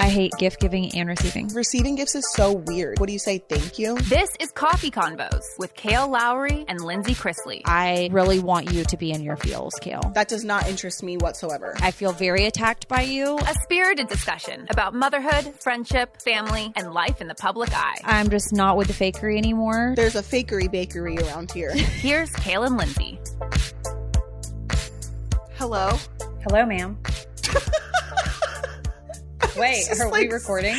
I hate gift giving and receiving. Receiving gifts is so weird. What do you say? Thank you? This is Coffee Convos with Kale Lowry and Lindsie Chrisley. I really want you to be in your feels, Kale. That does not interest me whatsoever. I feel very attacked by you. A spirited discussion about motherhood, friendship, family, and life in the public eye. I'm just not with the fakery anymore. There's a fakery bakery around here. Here's Kale and Lindsie. Hello? Hello, ma'am. Wait, are we recording?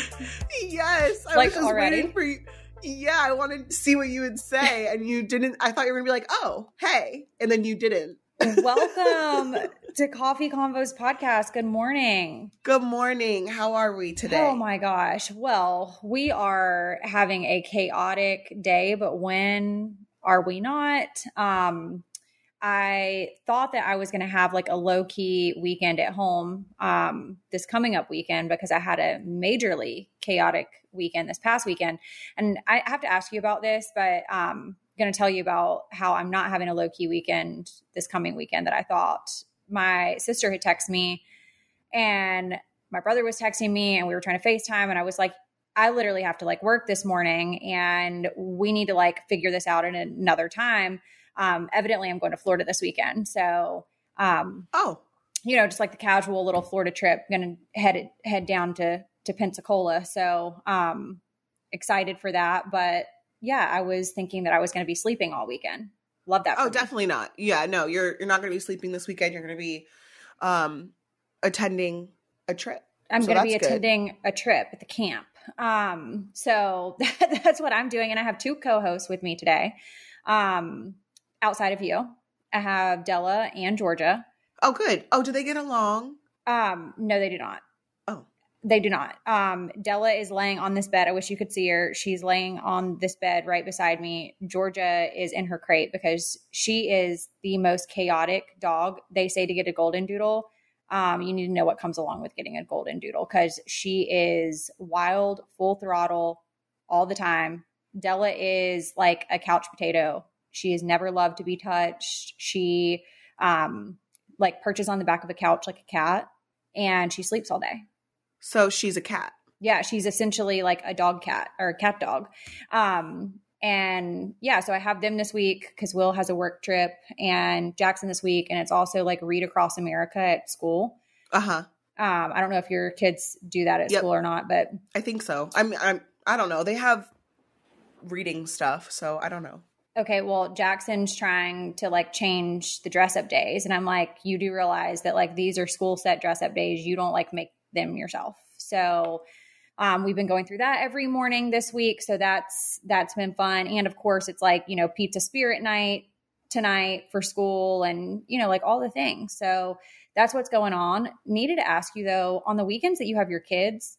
Yes. I was just waiting for you. Yeah, I wanted to see what you would say, and you didn't. I thought you were going to be like, oh, hey, and then you didn't. Welcome to Coffee Convos podcast. Good morning. Good morning. How are we today? Oh my gosh. Well, we are having a chaotic day, but when are we not? I thought that I was going to have like a low-key weekend at home this coming up weekend because I had a majorly chaotic weekend this past weekend. And I have to ask you about this, but I'm going to tell you about how I'm not having a low-key weekend this coming weekend that I thought. My sister had texted me and my brother was texting me and we were trying to FaceTime, and I was like, I literally have to like work this morning and we need to like figure this out at another time. Evidently I'm going to Florida this weekend. So, just like the casual little Florida trip, going to head down to Pensacola. So, excited for that. But yeah, I was thinking that I was going to be sleeping all weekend. Love that. Oh, definitely not. Yeah, no, you're not going to be sleeping this weekend. You're going to be, attending a trip. I'm going to be attending a trip at the camp. So that's what I'm doing. And I have two co-hosts with me today. Outside of you, I have Della and Georgia. Oh, good. Oh, do they get along? No, they do not. Oh, they do not. Della is laying on this bed. I wish you could see her. She's laying on this bed right beside me. Georgia is in her crate because she is the most chaotic dog. They say to get a golden doodle, you need to know what comes along with getting a golden doodle because she is wild, full throttle all the time. Della is like a couch potato. She has never loved to be touched. She like perches on the back of a couch like a cat, and she sleeps all day. So she's a cat. Yeah, she's essentially like a dog cat or a cat dog. And yeah, so I have them this week because Will has a work trip and Jackson this week. And it's also like Read Across America at school. Uh-huh. I don't know if your kids do that at school or not, but I think so. I don't know. They have reading stuff, so I don't know. Okay, well, Jackson's trying to like change the dress up days. And I'm like, you do realize that like these are school set dress up days. You don't like make them yourself. So we've been going through that every morning this week. So that's been fun. And of course it's like, pizza spirit night tonight for school and, like all the things. So that's what's going on. Needed to ask you though, on the weekends that you have your kids,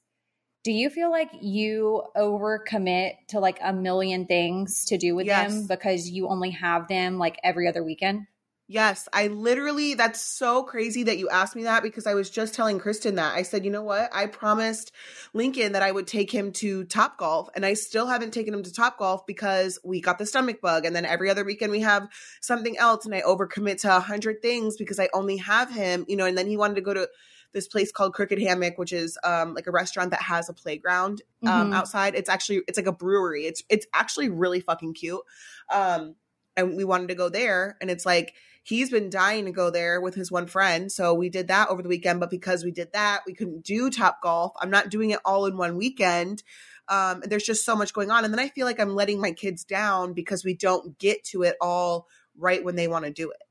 do you feel like you overcommit to like a million things to do with them because you only have them like every other weekend? Yes, that's so crazy that you asked me that because I was just telling Kristen that. I said, you know what? I promised Lincoln that I would take him to Topgolf, and I still haven't taken him to Topgolf because we got the stomach bug. And then every other weekend we have something else, and I overcommit to 100 things because I only have him, and then he wanted to go to this place called Crooked Hammock, which is like a restaurant that has a playground outside. It's like a brewery. It's actually really fucking cute. And we wanted to go there, and it's like he's been dying to go there with his one friend. So we did that over the weekend, but because we did that, we couldn't do Topgolf. I'm not doing it all in one weekend. There's just so much going on. And then I feel like I'm letting my kids down because we don't get to it all right when they want to do it.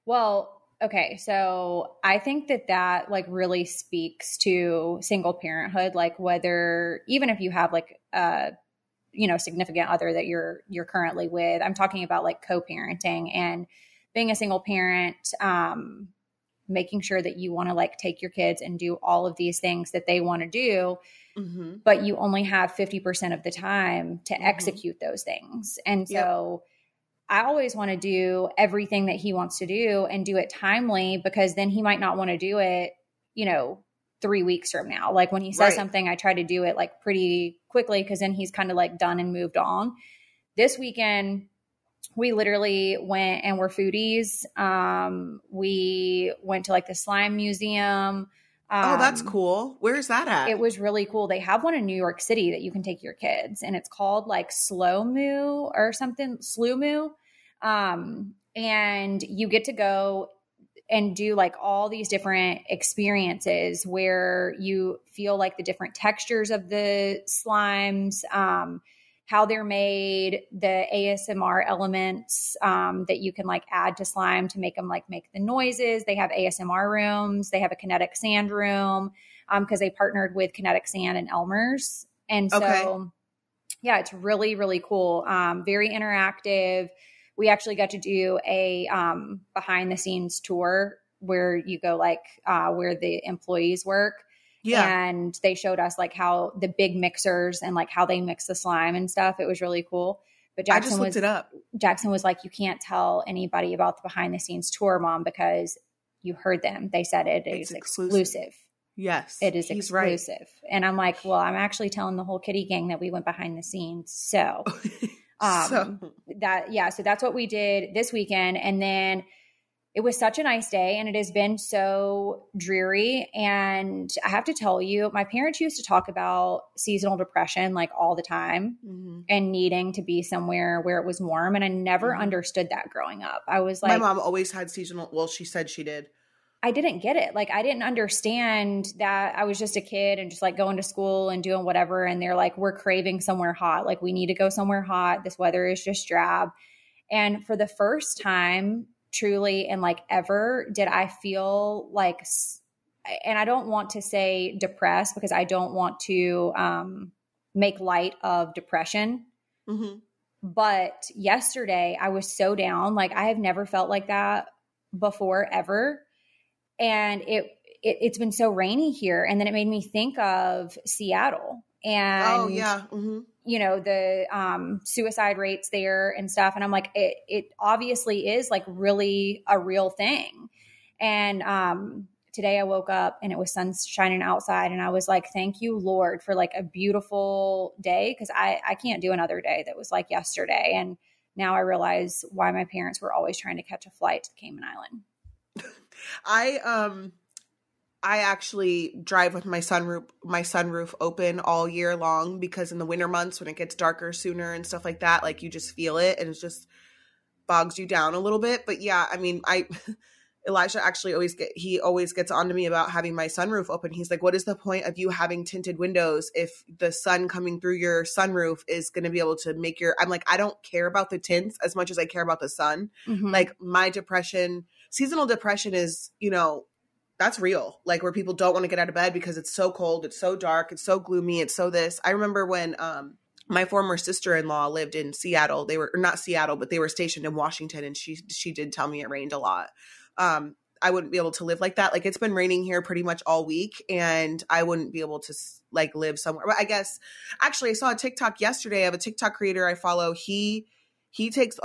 Well, okay, so I think that like really speaks to single parenthood, like whether even if you have like a significant other that you're currently with, I'm talking about like co-parenting and being a single parent, making sure that you want to like take your kids and do all of these things that they want to do, but you only have 50% of the time to execute those things. And so I always want to do everything that he wants to do and do it timely because then he might not want to do it, 3 weeks from now. Like when he says something, I try to do it like pretty quickly because then he's kind of like done and moved on. This weekend, we literally went and we're foodies. We went to like the slime museum. Oh, that's cool. Where's that at? It was really cool. They have one in New York City that you can take your kids, and it's called like Slow Moo or something, Slew Moo. And you get to go and do like all these different experiences where you feel like the different textures of the slimes, how they're made, the ASMR elements that you can like add to slime to make them like make the noises. They have ASMR rooms. They have a kinetic sand room because they partnered with Kinetic Sand and Elmer's. And so, yeah, it's really, really cool. Very interactive. We actually got to do a behind the scenes tour where you go like where the employees work. Yeah. And they showed us like how the big mixers and like how they mix the slime and stuff. It was really cool. But I just looked it up. Jackson was like, you can't tell anybody about the behind the scenes tour, Mom, because you heard them. They said it is exclusive. Yes. It is exclusive. Right. And I'm like, well, I'm actually telling the whole kitty gang that we went behind the scenes. So so that's what we did this weekend. And then it was such a nice day, and it has been so dreary. And I have to tell you, my parents used to talk about seasonal depression like all the time and needing to be somewhere where it was warm. And I never understood that growing up. I was like, my mom always had seasonal. Well, she said she did. I didn't get it. Like, I didn't understand that. I was just a kid and just like going to school and doing whatever. And they're like, we're craving somewhere hot. Like, we need to go somewhere hot. This weather is just drab. And for the first time, truly, and like ever, did I feel like, and I don't want to say depressed because I don't want to make light of depression. But yesterday I was so down. Like, I have never felt like that before, ever. And it's been so rainy here. And then it made me think of Seattle and, you know, the suicide rates there and stuff. And I'm like, it obviously is like really a real thing. And today I woke up and it was sun shining outside. And I was like, thank you, Lord, for like a beautiful day. Cause I can't do another day that was like yesterday. And now I realize why my parents were always trying to catch a flight to the Cayman Island. I actually drive with my sunroof open all year long because in the winter months when it gets darker sooner and stuff like that, like you just feel it and it just bogs you down a little bit. But yeah, I mean, Elijah actually always gets on to me about having my sunroof open. He's like, what is the point of you having tinted windows if the sun coming through your sunroof is going to be able to make I'm like, I don't care about the tints as much as I care about the sun. Like my seasonal depression is, you know, that's real. Like where people don't want to get out of bed because it's so cold, it's so dark, it's so gloomy, it's so this. I remember when my former sister-in-law lived in Seattle. They were not Seattle, but they were stationed in Washington, and she did tell me it rained a lot. I wouldn't be able to live like that. Like it's been raining here pretty much all week, and I wouldn't be able to like live somewhere. But I guess actually I saw a TikTok yesterday of a TikTok creator I follow. He takes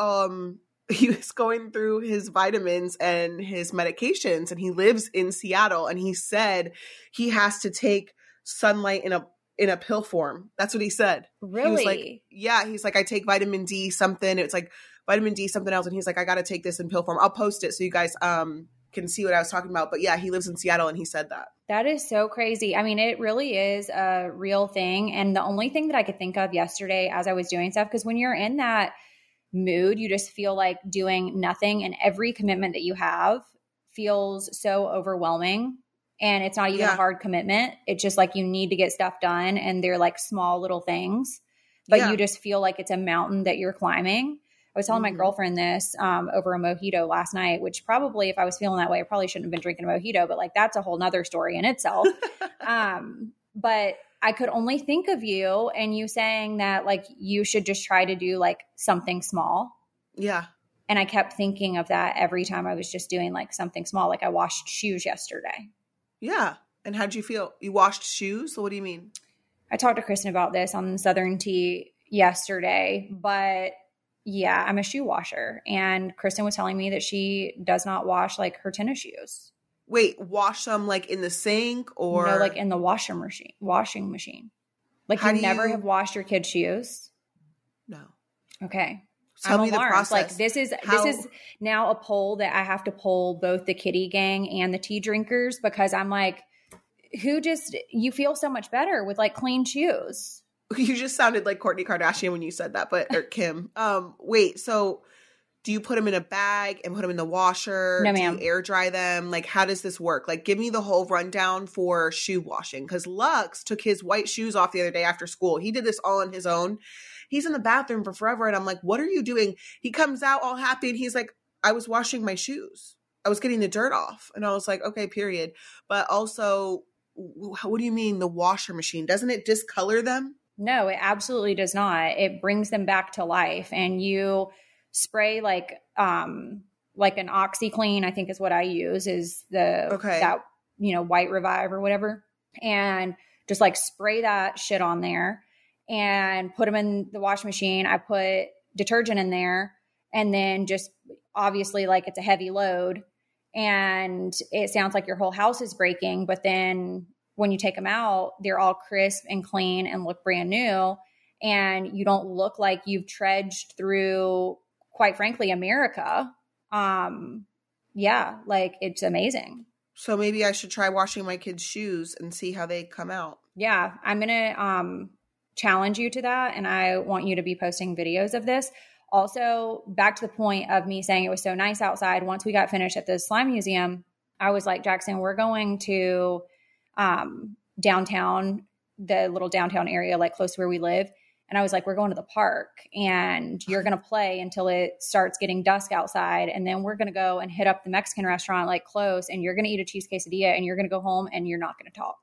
he was going through his vitamins and his medications, and he lives in Seattle, and he said he has to take sunlight in a pill form. That's what he said. Really? He was like, yeah, he's like, I take vitamin D something. It's like vitamin D something else. And he's like, I got to take this in pill form. I'll post it so you guys can see what I was talking about. But yeah, he lives in Seattle and he said that. That is so crazy. I mean, it really is a real thing. And the only thing that I could think of yesterday as I was doing stuff, because when you're in that mood, you just feel like doing nothing, and every commitment that you have feels so overwhelming. And it's not even a hard commitment. It's just like you need to get stuff done, and they're like small little things, but you just feel like it's a mountain that you're climbing. I was telling my girlfriend this over a mojito last night, which probably if I was feeling that way, I probably shouldn't have been drinking a mojito, but like that's a whole nother story in itself. But I could only think of you and you saying that like you should just try to do like something small. Yeah. And I kept thinking of that every time I was just doing like something small. Like I washed shoes yesterday. Yeah. And how'd you feel? You washed shoes? What do you mean? I talked to Kristen about this on Southern Tea yesterday, but yeah, I'm a shoe washer. And Kristen was telling me that she does not wash like her tennis shoes. Wait, wash them like in the sink or? No, like in the washing machine. Like you never have washed your kids' shoes? No. Okay. Tell me the process. Like this is now a poll that I have to poll both the kitty gang and the tea drinkers, because I'm like, you feel so much better with like clean shoes. You just sounded like Kourtney Kardashian when you said that, or Kim. Wait, so do you put them in a bag and put them in the washer? No, ma'am. Do you air dry them? Like, how does this work? Like, give me the whole rundown for shoe washing. Because Lux took his white shoes off the other day after school. He did this all on his own. He's in the bathroom for forever. And I'm like, what are you doing? He comes out all happy and he's like, I was washing my shoes. I was getting the dirt off. And I was like, okay, period. But also, what do you mean the washer machine? Doesn't it discolor them? No, it absolutely does not. It brings them back to life. And you spray like an OxyClean, I think is what I use, is that, White Revive or whatever. And just like spray that shit on there and put them in the washing machine. I put detergent in there and then just obviously like it's a heavy load and it sounds like your whole house is breaking. But then when you take them out, they're all crisp and clean and look brand new. And you don't look like you've trudged through, quite frankly, America. Yeah, like it's amazing. So maybe I should try washing my kids' shoes and see how they come out. Yeah, I'm going to challenge you to that. And I want you to be posting videos of this. Also, back to the point of me saying it was so nice outside. Once we got finished at the slime museum, I was like, Jackson, we're going to downtown, the little downtown area, like close to where we live. And I was like, we're going to the park and you're going to play until it starts getting dusk outside. And then we're going to go and hit up the Mexican restaurant, like close, and you're going to eat a cheese quesadilla and you're going to go home and you're not going to talk.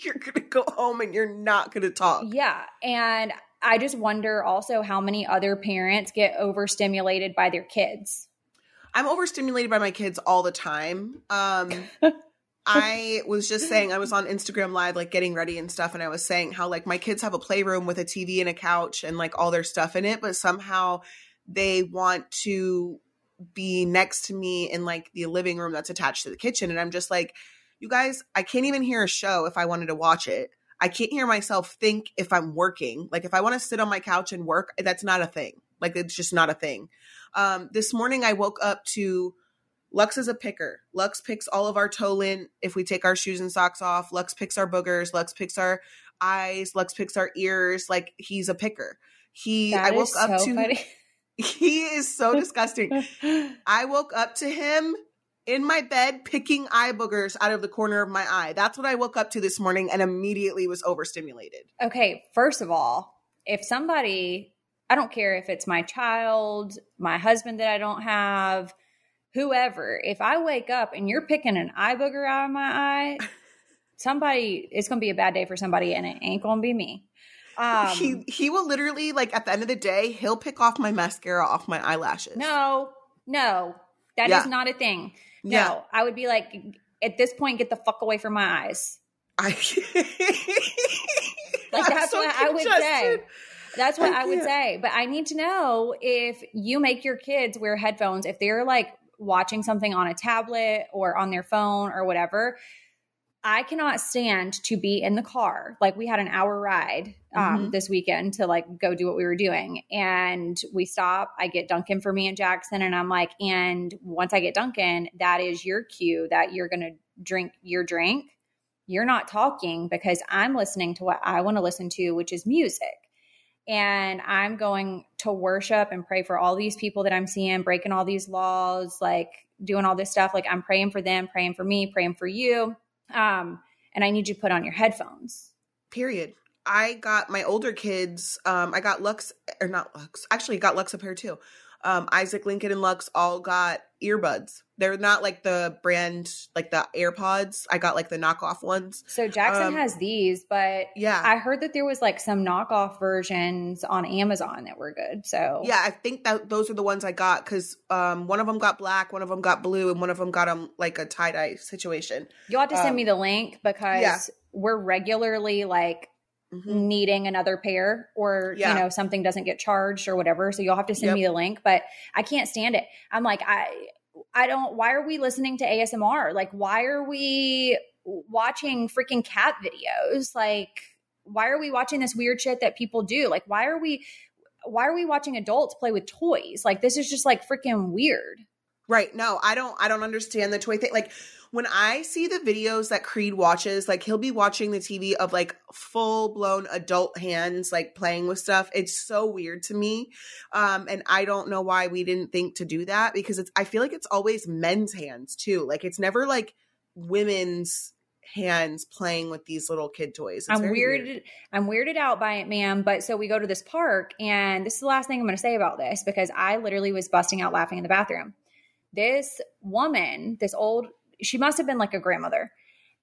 You're going to go home and you're not going to talk. Yeah. And I just wonder also how many other parents get overstimulated by their kids. I'm overstimulated by my kids all the time. I was just saying, I was on Instagram Live, like getting ready and stuff. And I was saying how like my kids have a playroom with a TV and a couch and like all their stuff in it. But somehow they want to be next to me in like the living room that's attached to the kitchen. And I'm just like, you guys, I can't even hear a show if I wanted to watch it. I can't hear myself think if I'm working. Like if I want to sit on my couch and work, that's not a thing. Like it's just not a thing. This morning I woke up to Lux is a picker. Lux picks all of our toe lint if we take our shoes and socks off. Lux picks our boogers. Lux picks our eyes. Lux picks our ears. Like he's a picker. He is so disgusting. I woke up to him in my bed picking eye boogers out of the corner of my eye. That's what I woke up to this morning and immediately was overstimulated. Okay, first of all, if somebody, I don't care if it's my child, my husband that I don't have, whoever, if I wake up and you're picking an eye booger out of my eye, it's going to be a bad day for somebody and it ain't going to be me. He will literally, like at the end of the day, he'll pick off my mascara off my eyelashes. No, that is not a thing. No, yeah. I would be like, at this point, get the fuck away from my eyes. That's what I would say. That's what I would say. But I need to know if you make your kids wear headphones, if they're like watching something on a tablet or on their phone or whatever. I cannot stand to be in the car. Like we had an hour ride this weekend to like go do what we were doing. And we stop, I get Dunkin' for me and Jackson. And I'm like, and once I get Dunkin', that is your cue that you're going to drink your drink. You're not talking because I'm listening to what I want to listen to, which is music. And I'm going to worship and pray for all these people that I'm seeing, breaking all these laws, like doing all this stuff. Like I'm praying for them, praying for me, praying for you. And I need you to put on your headphones. Period. I got my older kids, I got Lux, or not Lux, actually got Lux a pair too. Isaac, Lincoln, and Lux all got earbuds. They're not like the brand, like the AirPods. I got like the knockoff ones. So Jackson has these, but yeah, I heard that there was like some knockoff versions on Amazon that were good. So yeah, I think that those are the ones I got because one of them got black, one of them got blue, and one of them got like a tie-dye situation. You'll have to send me the link because we're regularly like needing another pair or, you know, something doesn't get charged or whatever. So you'll have to send me the link, but I can't stand it. I'm like, I don't, why are we listening to ASMR? Like, why are we watching freaking cat videos? Like, why are we watching this weird shit that people do? Like, why are we watching adults play with toys? Like, this is just like freaking weird. Right. No, I don't understand the toy thing. Like When I see the videos that Creed watches, like he'll be watching the TV of like full blown adult hands, like playing with stuff. It's so weird to me. And I don't know why we didn't think to do that, because I feel like it's always men's hands too. Like it's never like women's hands playing with these little kid toys. It's I'm weird. I'm weirded out by it, ma'am. But so we go to this park, and this is the last thing I'm going to say about this, because I literally was busting out laughing in the bathroom. This woman, she must have been like a grandmother,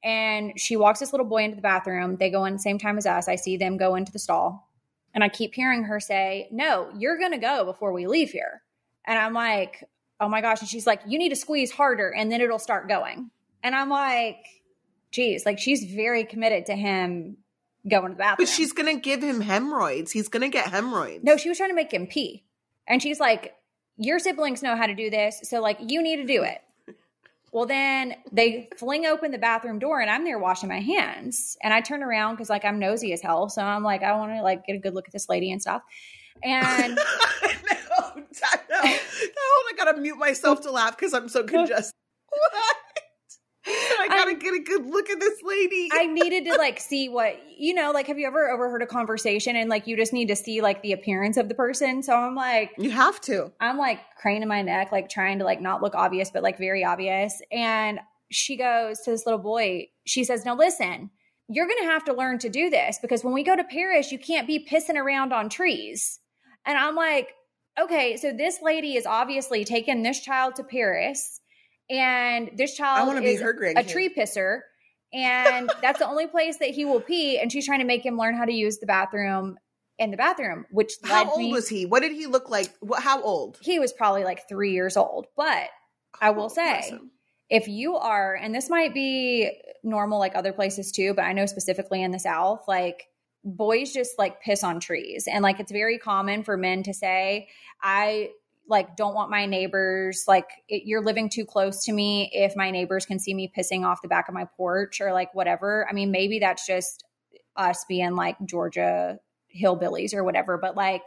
and she walks this little boy into the bathroom. They go in the same time as us. I see them go into the stall, and I keep hearing her say, "No, you're going to go before we leave here." And I'm like, oh my gosh. And she's like, "You need to squeeze harder and then it'll start going." And I'm like, geez, like she's very committed to him going to the bathroom. But she's going to give him hemorrhoids. He's going to get hemorrhoids. No, she was trying to make him pee. And she's like, your siblings know how to do this, so like you need to do it. Well, then they fling open the bathroom door, and I'm there washing my hands. And I turn around because like I'm nosy as hell. So I'm like, I want to like get a good look at this lady and stuff. And no, hold on, I gotta mute myself to laugh because I'm so congested. What? I gotta get a good look at this lady. I needed to like see what, like, have you ever overheard a conversation and like you just need to see like the appearance of the person? So I'm like, you have to. I'm like craning my neck, like trying to like not look obvious, but like very obvious. And she goes to this little boy. She says, "Now listen, you're going to have to learn to do this because when we go to Paris, you can't be pissing around on trees." And I'm like, okay, so this lady is obviously taking this child to Paris. And this child is a tree pisser, and that's the only place that he will pee. And she's trying to make him learn how to use the bathroom in the bathroom, which how old was he? What did he look like? How old? He was probably like 3 years old. But I will say, if you are, and this might be normal like other places too, but I know specifically in the South, like boys just like piss on trees. And like it's very common for men to say, I like don't want my neighbors, like you're living too close to me if my neighbors can see me pissing off the back of my porch or like whatever. I mean, maybe that's just us being like Georgia hillbillies or whatever, but like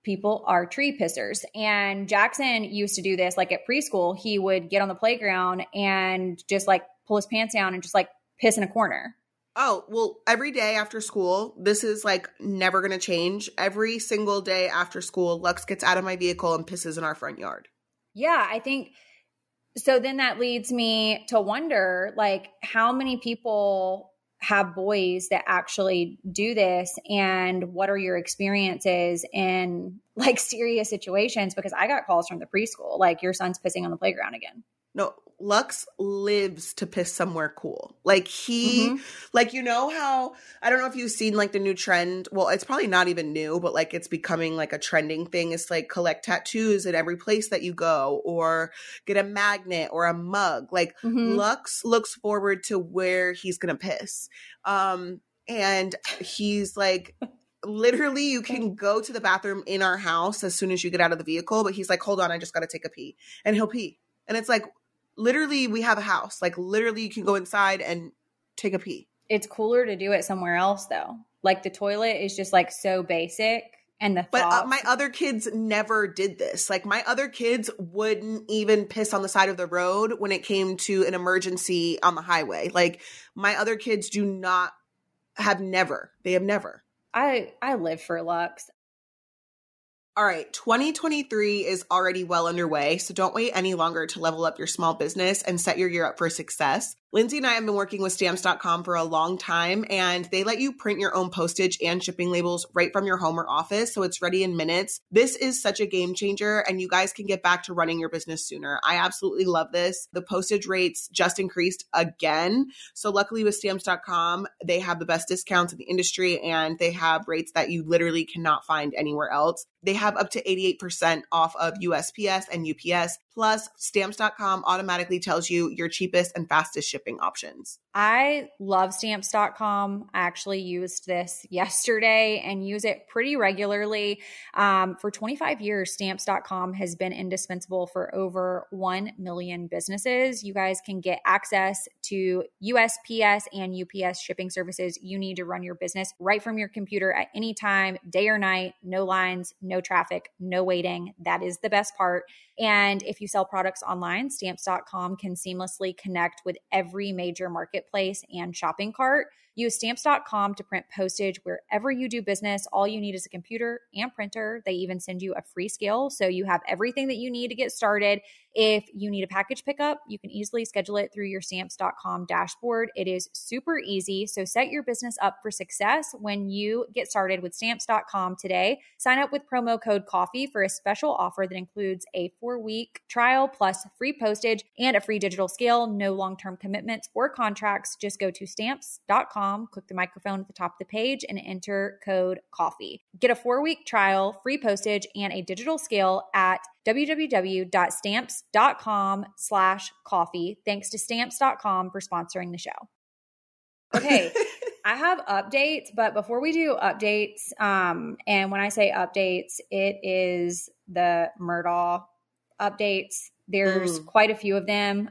people are tree pissers. And Jackson used to do this like at preschool. He would get on the playground and just like pull his pants down and just like piss in a corner. Oh, well, every day after school, this is like never going to change. Every single day after school, Lux gets out of my vehicle and pisses in our front yard. Yeah, I think so. Then that leads me to wonder, like, how many people have boys that actually do this, and what are your experiences in like serious situations? Because I got calls from the preschool, like your son's pissing on the playground again. No, Lux lives to piss somewhere cool. Like he, like, you know how, I don't know if you've seen like the new trend. Well, it's probably not even new, but like it's becoming like a trending thing. It's like collect tattoos at every place that you go, or get a magnet or a mug. Like Lux looks forward to where he's going to piss. And he's like, literally you can go to the bathroom in our house as soon as you get out of the vehicle, but he's like, hold on, I just got to take a pee. And he'll pee. And it's like, literally, we have a house. Like, literally, you can go inside and take a pee. It's cooler to do it somewhere else, though. Like, the toilet is just, like, so basic. And But my other kids never did this. Like, my other kids wouldn't even piss on the side of the road when it came to an emergency on the highway. Like, my other kids have never. I live for Lux. All right, 2023 is already well underway, so don't wait any longer to level up your small business and set your year up for success. Lindsie and I have been working with Stamps.com for a long time, and they let you print your own postage and shipping labels right from your home or office, so it's ready in minutes. This is such a game changer, and you guys can get back to running your business sooner. I absolutely love this. The postage rates just increased again, so luckily with Stamps.com, they have the best discounts in the industry, and they have rates that you literally cannot find anywhere else. They have up to 88% off of USPS and UPS. Plus, Stamps.com automatically tells you your cheapest and fastest shipping options. I love stamps.com. I actually used this yesterday and use it pretty regularly. For 25 years, stamps.com has been indispensable for over 1 million businesses. You guys can get access to USPS and UPS shipping services you need to run your business right from your computer at any time, day or night, no lines, no traffic, no waiting. That is the best part. And if you sell products online, stamps.com can seamlessly connect with every major marketplace and shopping cart. Use stamps.com to print postage wherever you do business. All you need is a computer and printer. They even send you a free scale, so you have everything that you need to get started. If you need a package pickup, you can easily schedule it through your stamps.com dashboard. It is super easy, so set your business up for success when you get started with stamps.com today. Sign up with promo code COFFEE for a special offer that includes a 4-week trial plus free postage and a free digital scale. No long-term commitments or contracts. Just go to stamps.com, click the microphone at the top of the page, and enter code COFFEE. Get a 4-week trial, free postage, and a digital scale at www.stamps.com/coffee. Thanks to stamps.com for sponsoring the show. Okay. I have updates, but before we do updates, and when I say updates, it is the Murdaugh updates. There's quite a few of them.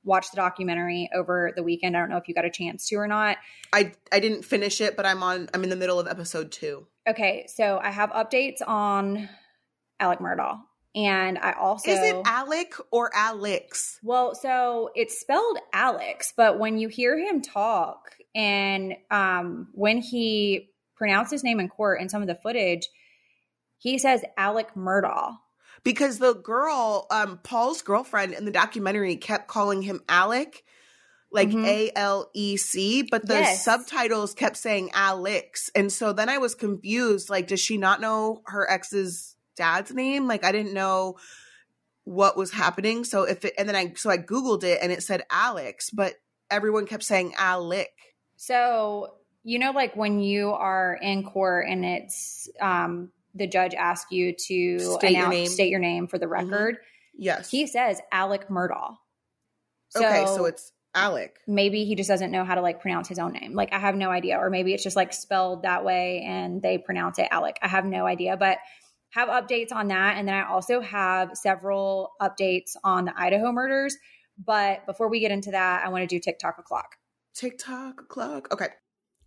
Watched the documentary over the weekend. I don't know if you got a chance to or not. I didn't finish it, but I'm in the middle of episode 2. Okay, so I have updates on Alec Murdaugh. And I also... Is it Alec or Alex? Well, so it's spelled Alex, but when you hear him talk and when he pronounced his name in court in some of the footage, he says Alec Murdaugh. Because the girl, Paul's girlfriend in the documentary kept calling him Alec, like ALEC, but the subtitles kept saying Alex. And so then I was confused. Like, does she not know her ex's dad's name? Like, I didn't know what was happening. So I Googled it and it said Alex, but everyone kept saying Alec. So, like when you are in court and it's, the judge asks you to state your name for the record. Yes. He says Alec Murdaugh. So it's Alec. Maybe he just doesn't know how to pronounce his own name. Like, I have no idea. Or maybe it's just spelled that way and they pronounce it Alec. I have no idea, but have updates on that. And then I also have several updates on the Idaho murders. But before we get into that, I want to do TikTok o'clock. TikTok o'clock. Okay.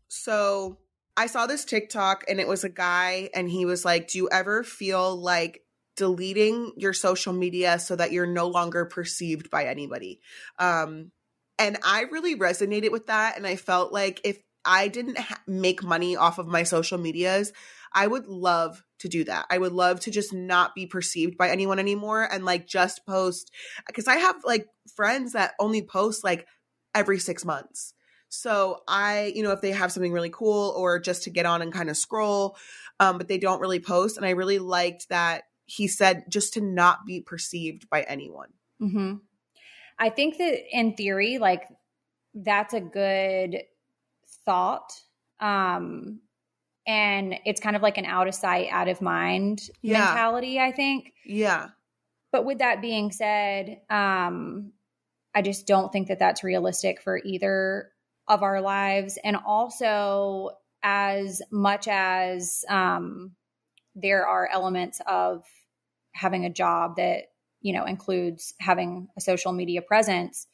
So I saw this TikTok and it was a guy and he was like, do you ever feel like deleting your social media so that you're no longer perceived by anybody? And I really resonated with that. And I felt like if I didn't make money off of my social medias, I would love to do that. I would love to just not be perceived by anyone anymore and just post, because I have friends that only post every 6 months. So if they have something really cool or just to get on and kind of scroll, but they don't really post. And I really liked that he said just to not be perceived by anyone. Mm-hmm. I think that in theory, that's a good thought. And it's kind of like an out of sight, out of mind mentality, I think. Yeah. But with that being said, I just don't think that that's realistic for either of our lives. And also, as much as there are elements of having a job that, includes having a social media presence,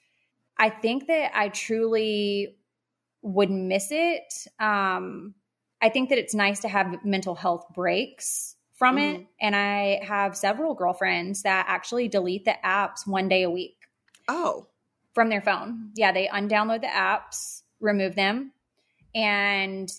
I think that I truly would miss it. I think that it's nice to have mental health breaks from it. And I have several girlfriends that actually delete the apps 1 day a week. Oh. From their phone. Yeah, they undownload the apps, remove them, and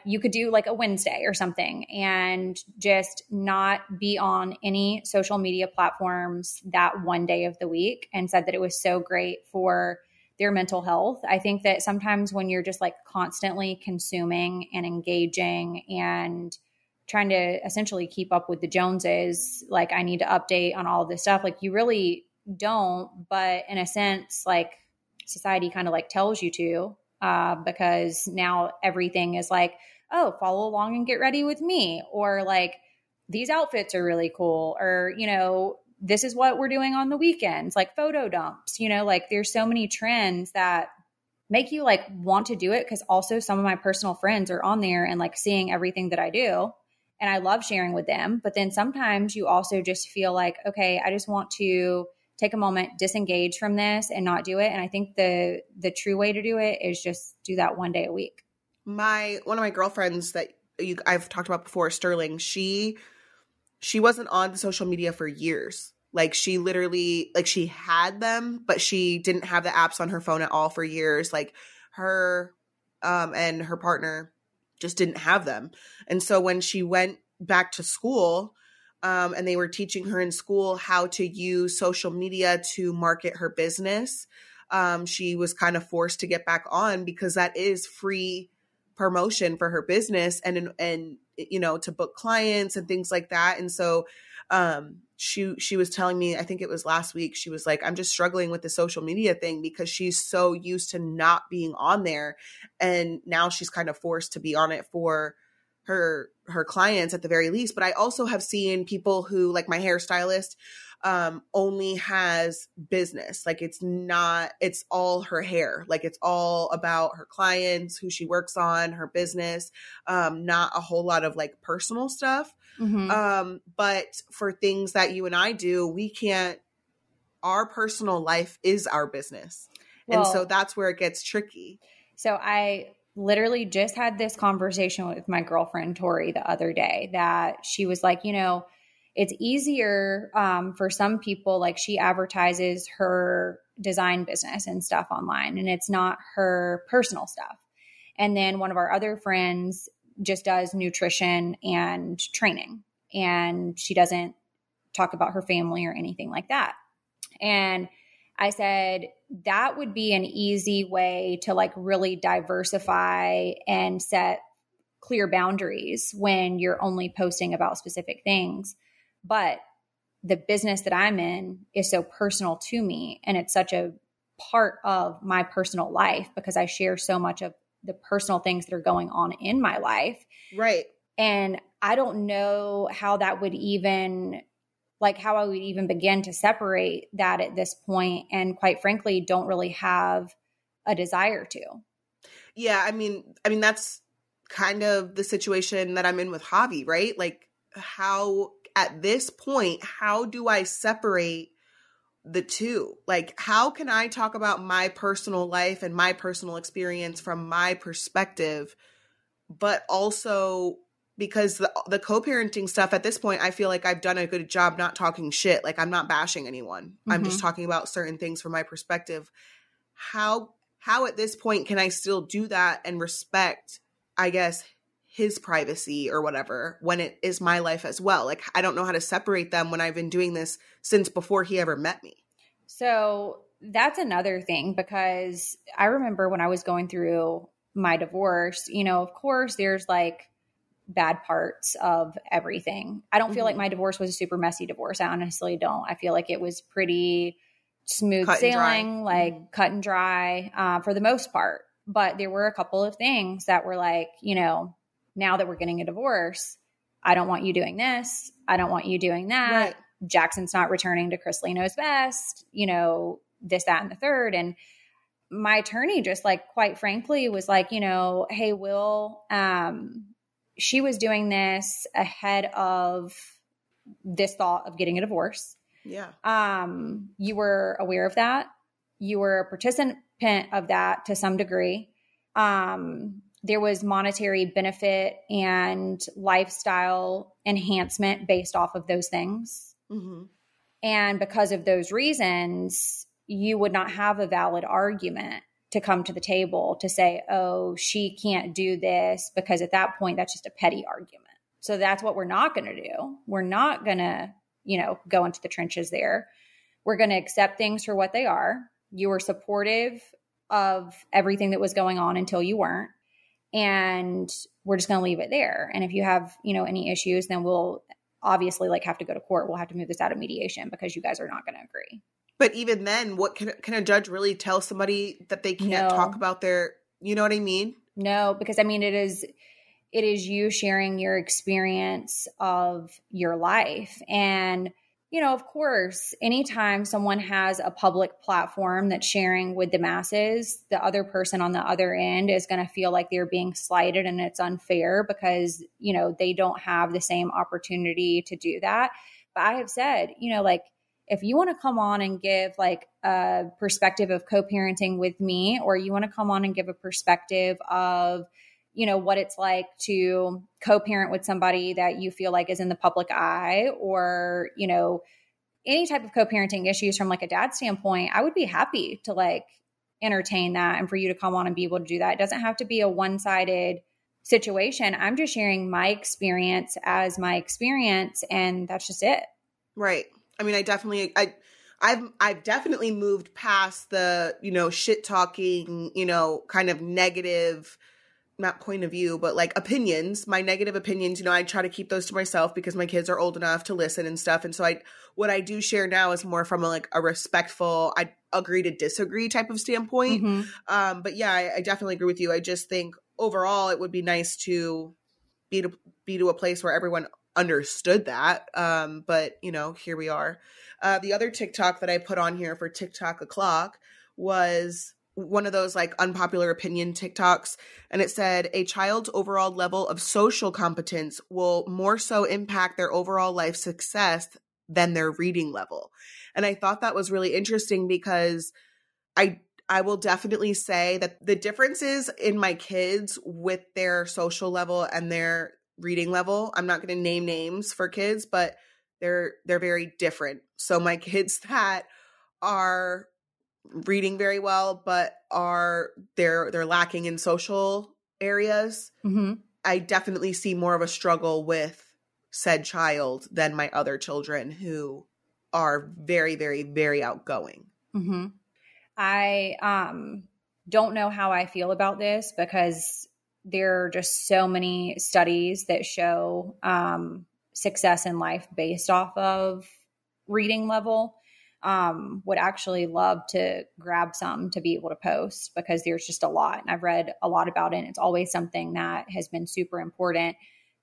you could do a Wednesday or something and just not be on any social media platforms that 1 day of the week, and said that it was so great for their mental health. I think that sometimes when you're just constantly consuming and engaging and trying to essentially keep up with the Joneses, I need to update on all of this stuff, you really don't. But in a sense, society kind of tells you to, because now everything is oh, follow along and get ready with me, or these outfits are really cool, or this is what we're doing on the weekends, photo dumps, there's so many trends that make you like want to do it. Cause also some of my personal friends are on there and like seeing everything that I do. And I love sharing with them. But then sometimes you also just feel like, okay, I just want to take a moment, disengage from this and not do it. And I think the true way to do it is just do that one day a week. One of my girlfriends that I've talked about before, Sterling, she wasn't on social media for years. Like she literally, like she had them, but she didn't have the apps on her phone at all for years. Like her and her partner just didn't have them. And so when she went back to school, and they were teaching her in school how to use social media to market her business, she was kind of forced to get back on because that is free promotion for her business and you know, to book clients and things like that. And so she was telling me, I think it was last week, she was like, I'm just struggling with the social media thing because she's so used to not being on there. And now she's kind of forced to be on it for her clients at the very least. But I also have seen people who, like my hairstylist, only has business. Like it's all her hair. Like it's all about her clients, who she works on, her business, not a whole lot of like personal stuff. Mm-hmm. But for things that you and I do, our personal life is our business. Well, and so that's where it gets tricky. So I literally just had this conversation with my girlfriend, Tori, the other day, that she was like, you know, it's easier for some people, like she advertises her design business and stuff online, and it's not her personal stuff. And then one of our other friends just does nutrition and training, and she doesn't talk about her family or anything like that. And I said, that would be an easy way to like really diversify and set clear boundaries when you're only posting about specific things. But the business that I'm in is so personal to me, and it's such a part of my personal life because I share so much of the personal things that are going on in my life. Right. And I don't know how that would even, like how I would even begin to separate that at this point. And quite frankly, don't really have a desire to. Yeah. I mean, that's kind of the situation that I'm in with Javi, right? Like at this point, how do I separate the two? Like, how can I talk about my personal life and my personal experience from my perspective, but also because the co-parenting stuff at this point, I feel like I've done a good job not talking shit. Like I'm not bashing anyone. Mm-hmm. I'm just talking about certain things from my perspective. How at this point can I still do that and respect, I guess, his privacy or whatever when it is my life as well? Like, I don't know how to separate them when I've been doing this since before he ever met me. So that's another thing, because I remember when I was going through my divorce, you know, of course there's like bad parts of everything. I don't feel like my divorce was a super messy divorce. I honestly don't. I feel like it was pretty smooth sailing, like cut and dry for the most part. But there were a couple of things that were like, you know, now that we're getting a divorce, I don't want you doing this. I don't want you doing that. Right. Jackson's not returning to Chris Lee Knows Best, you know, this, that, and the third. And my attorney just like, quite frankly, was like, you know, hey, Will, she was doing this ahead of this thought of getting a divorce. Yeah. You were aware of that. You were a participant of that to some degree. There was monetary benefit and lifestyle enhancement based off of those things. Mm-hmm. And because of those reasons, you would not have a valid argument to come to the table to say, oh, she can't do this, because at that point, that's just a petty argument. So that's what we're not going to do. We're not going to, you know, go into the trenches there. We're going to accept things for what they are. You were supportive of everything that was going on until you weren't. And we're just going to leave it there. And if you have, you know, any issues, then we'll obviously like have to go to court. We'll have to move this out of mediation because you guys are not going to agree. But even then, what can a judge really tell somebody that they can't talk about their, you know what I mean? No, because I mean, it is you sharing your experience of your life. And of course, anytime someone has a public platform that's sharing with the masses, the other person on the other end is going to feel like they're being slighted and it's unfair because, they don't have the same opportunity to do that. But I have said, like, if you want to come on and give like a perspective of co-parenting with me, or you want to come on and give a perspective of, what it's like to co-parent with somebody that you feel like is in the public eye, or, any type of co-parenting issues from like a dad standpoint, I would be happy to like entertain that and for you to come on and be able to do that. It doesn't have to be a one-sided situation. I'm just sharing my experience as my experience, and that's just it. Right. I mean, I've definitely moved past the, shit talking, kind of negative, not point of view, but like opinions, my negative opinions, I try to keep those to myself because my kids are old enough to listen and stuff. And so what I do share now is more from a respectful, I agree to disagree type of standpoint. Mm-hmm. But yeah, I definitely agree with you. I just think overall it would be nice to be to a place where everyone understood that. But here we are. The other TikTok that I put on here for TikTok o'clock was one of those like unpopular opinion TikToks. And it said a child's overall level of social competence will more so impact their overall life success than their reading level. And I thought that was really interesting because I will definitely say that the differences in my kids with their social level and their reading level, I'm not going to name names for kids, but they're very different. So my kids that are reading very well, but they're lacking in social areas, Mm-hmm. I definitely see more of a struggle with said child than my other children who are very, very, very outgoing. Mm-hmm. I don't know how I feel about this because there are just so many studies that show success in life based off of reading level. Would actually love to grab some to be able to post because there's just a lot. And I've read a lot about it. And it's always something that has been super important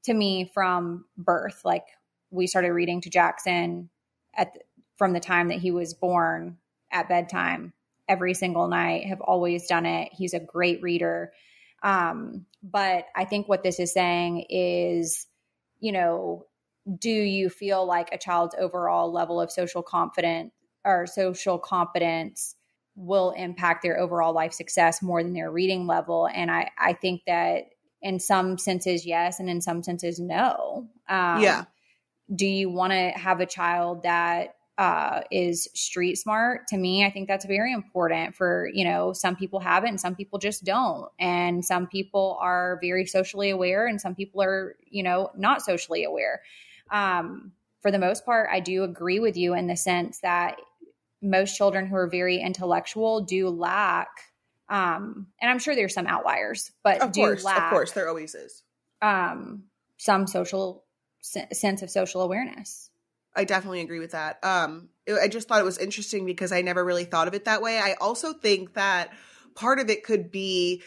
to me from birth. Like we started reading to Jackson from the time that he was born at bedtime every single night, have always done it. He's a great reader. But I think what this is saying is, do you feel like a child's overall level of social confidence or social competence will impact their overall life success more than their reading level? And I think that in some senses, yes. And in some senses, no. Yeah. Do you want to have a child that is street smart? To me, I think that's very important for, some people have it and some people just don't. And some people are very socially aware and some people are, not socially aware. For the most part, I do agree with you in the sense that most children who are very intellectual do lack, and I'm sure there's some outliers, but Of course, there always is. Some sense of social awareness. I definitely agree with that. I just thought it was interesting because I never really thought of it that way. I also think that part of it could be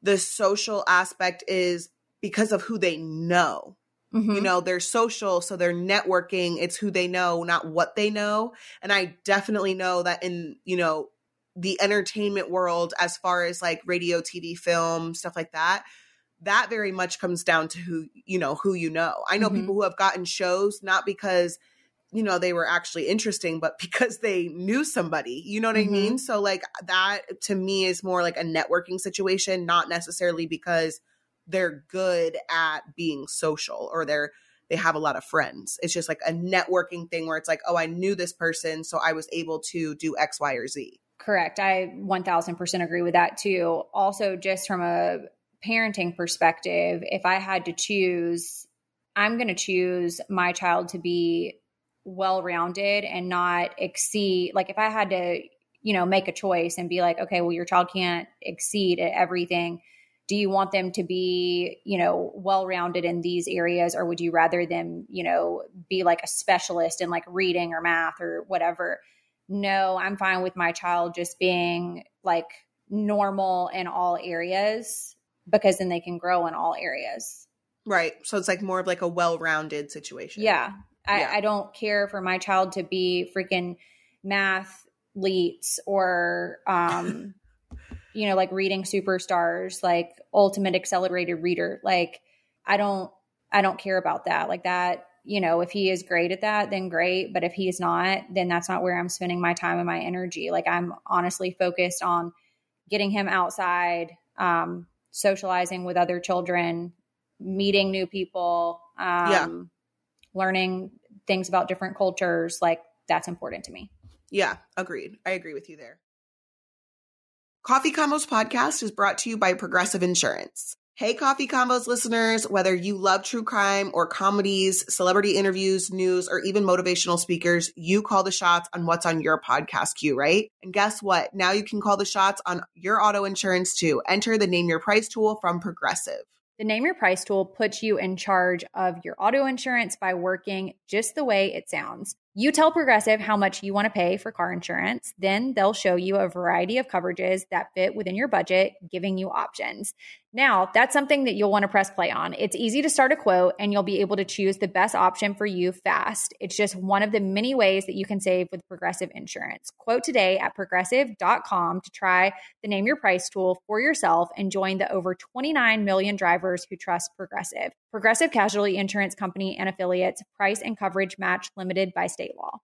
the social aspect is because of who they know. Mm-hmm. They're social, so they're networking. It's who they know, not what they know. And I definitely know that in, the entertainment world, as far as like radio, TV, film, stuff like that, that very much comes down to who you know. I know Mm-hmm. people who have gotten shows not because they were actually interesting, but because they knew somebody, you know what Mm-hmm. I mean? So like that to me is more like a networking situation, not necessarily because they're good at being social or they have a lot of friends. It's just like a networking thing where it's like, oh, I knew this person, so I was able to do X, Y, or Z. Correct. I 1000% agree with that too. Also, just from a parenting perspective, if I had to choose, I'm going to choose my child to be well-rounded and not exceed. Like if I had to, make a choice and be like, okay, well, your child can't exceed at everything. Do you want them to be, well-rounded in these areas, or would you rather them, be like a specialist in like reading or math or whatever? No, I'm fine with my child just being like normal in all areas because then they can grow in all areas. Right. So it's like more of like a well-rounded situation. Yeah. I don't care for my child to be freaking mathletes or, you know, like reading superstars, like ultimate accelerated reader. Like, I don't care about that. Like that, you know, if he is great at that, then great. But if he is not, then that's not where I'm spending my time and my energy. Like, I'm honestly focused on getting him outside, socializing with other children, meeting new people, learning things about different cultures. Like, that's important to me. Yeah, agreed. I agree with you there. Coffee Combos podcast is brought to you by Progressive Insurance. Hey, Coffee Combos listeners, whether you love true crime or comedies, celebrity interviews, news, or even motivational speakers, you call the shots on what's on your podcast queue, right? And guess what? Now you can call the shots on your auto insurance too. Enter the Name Your Price tool from Progressive. The Name Your Price tool puts you in charge of your auto insurance by working just the way it sounds. You tell Progressive how much you want to pay for car insurance. Then they'll show you a variety of coverages that fit within your budget, giving you options. Now, that's something that you'll want to press play on. It's easy to start a quote and you'll be able to choose the best option for you fast. It's just one of the many ways that you can save with Progressive Insurance. Quote today at progressive.com to try the Name Your Price tool for yourself and join the over 29 million drivers who trust Progressive. Progressive Casualty Insurance Company and Affiliates. Price and coverage match limited by state law.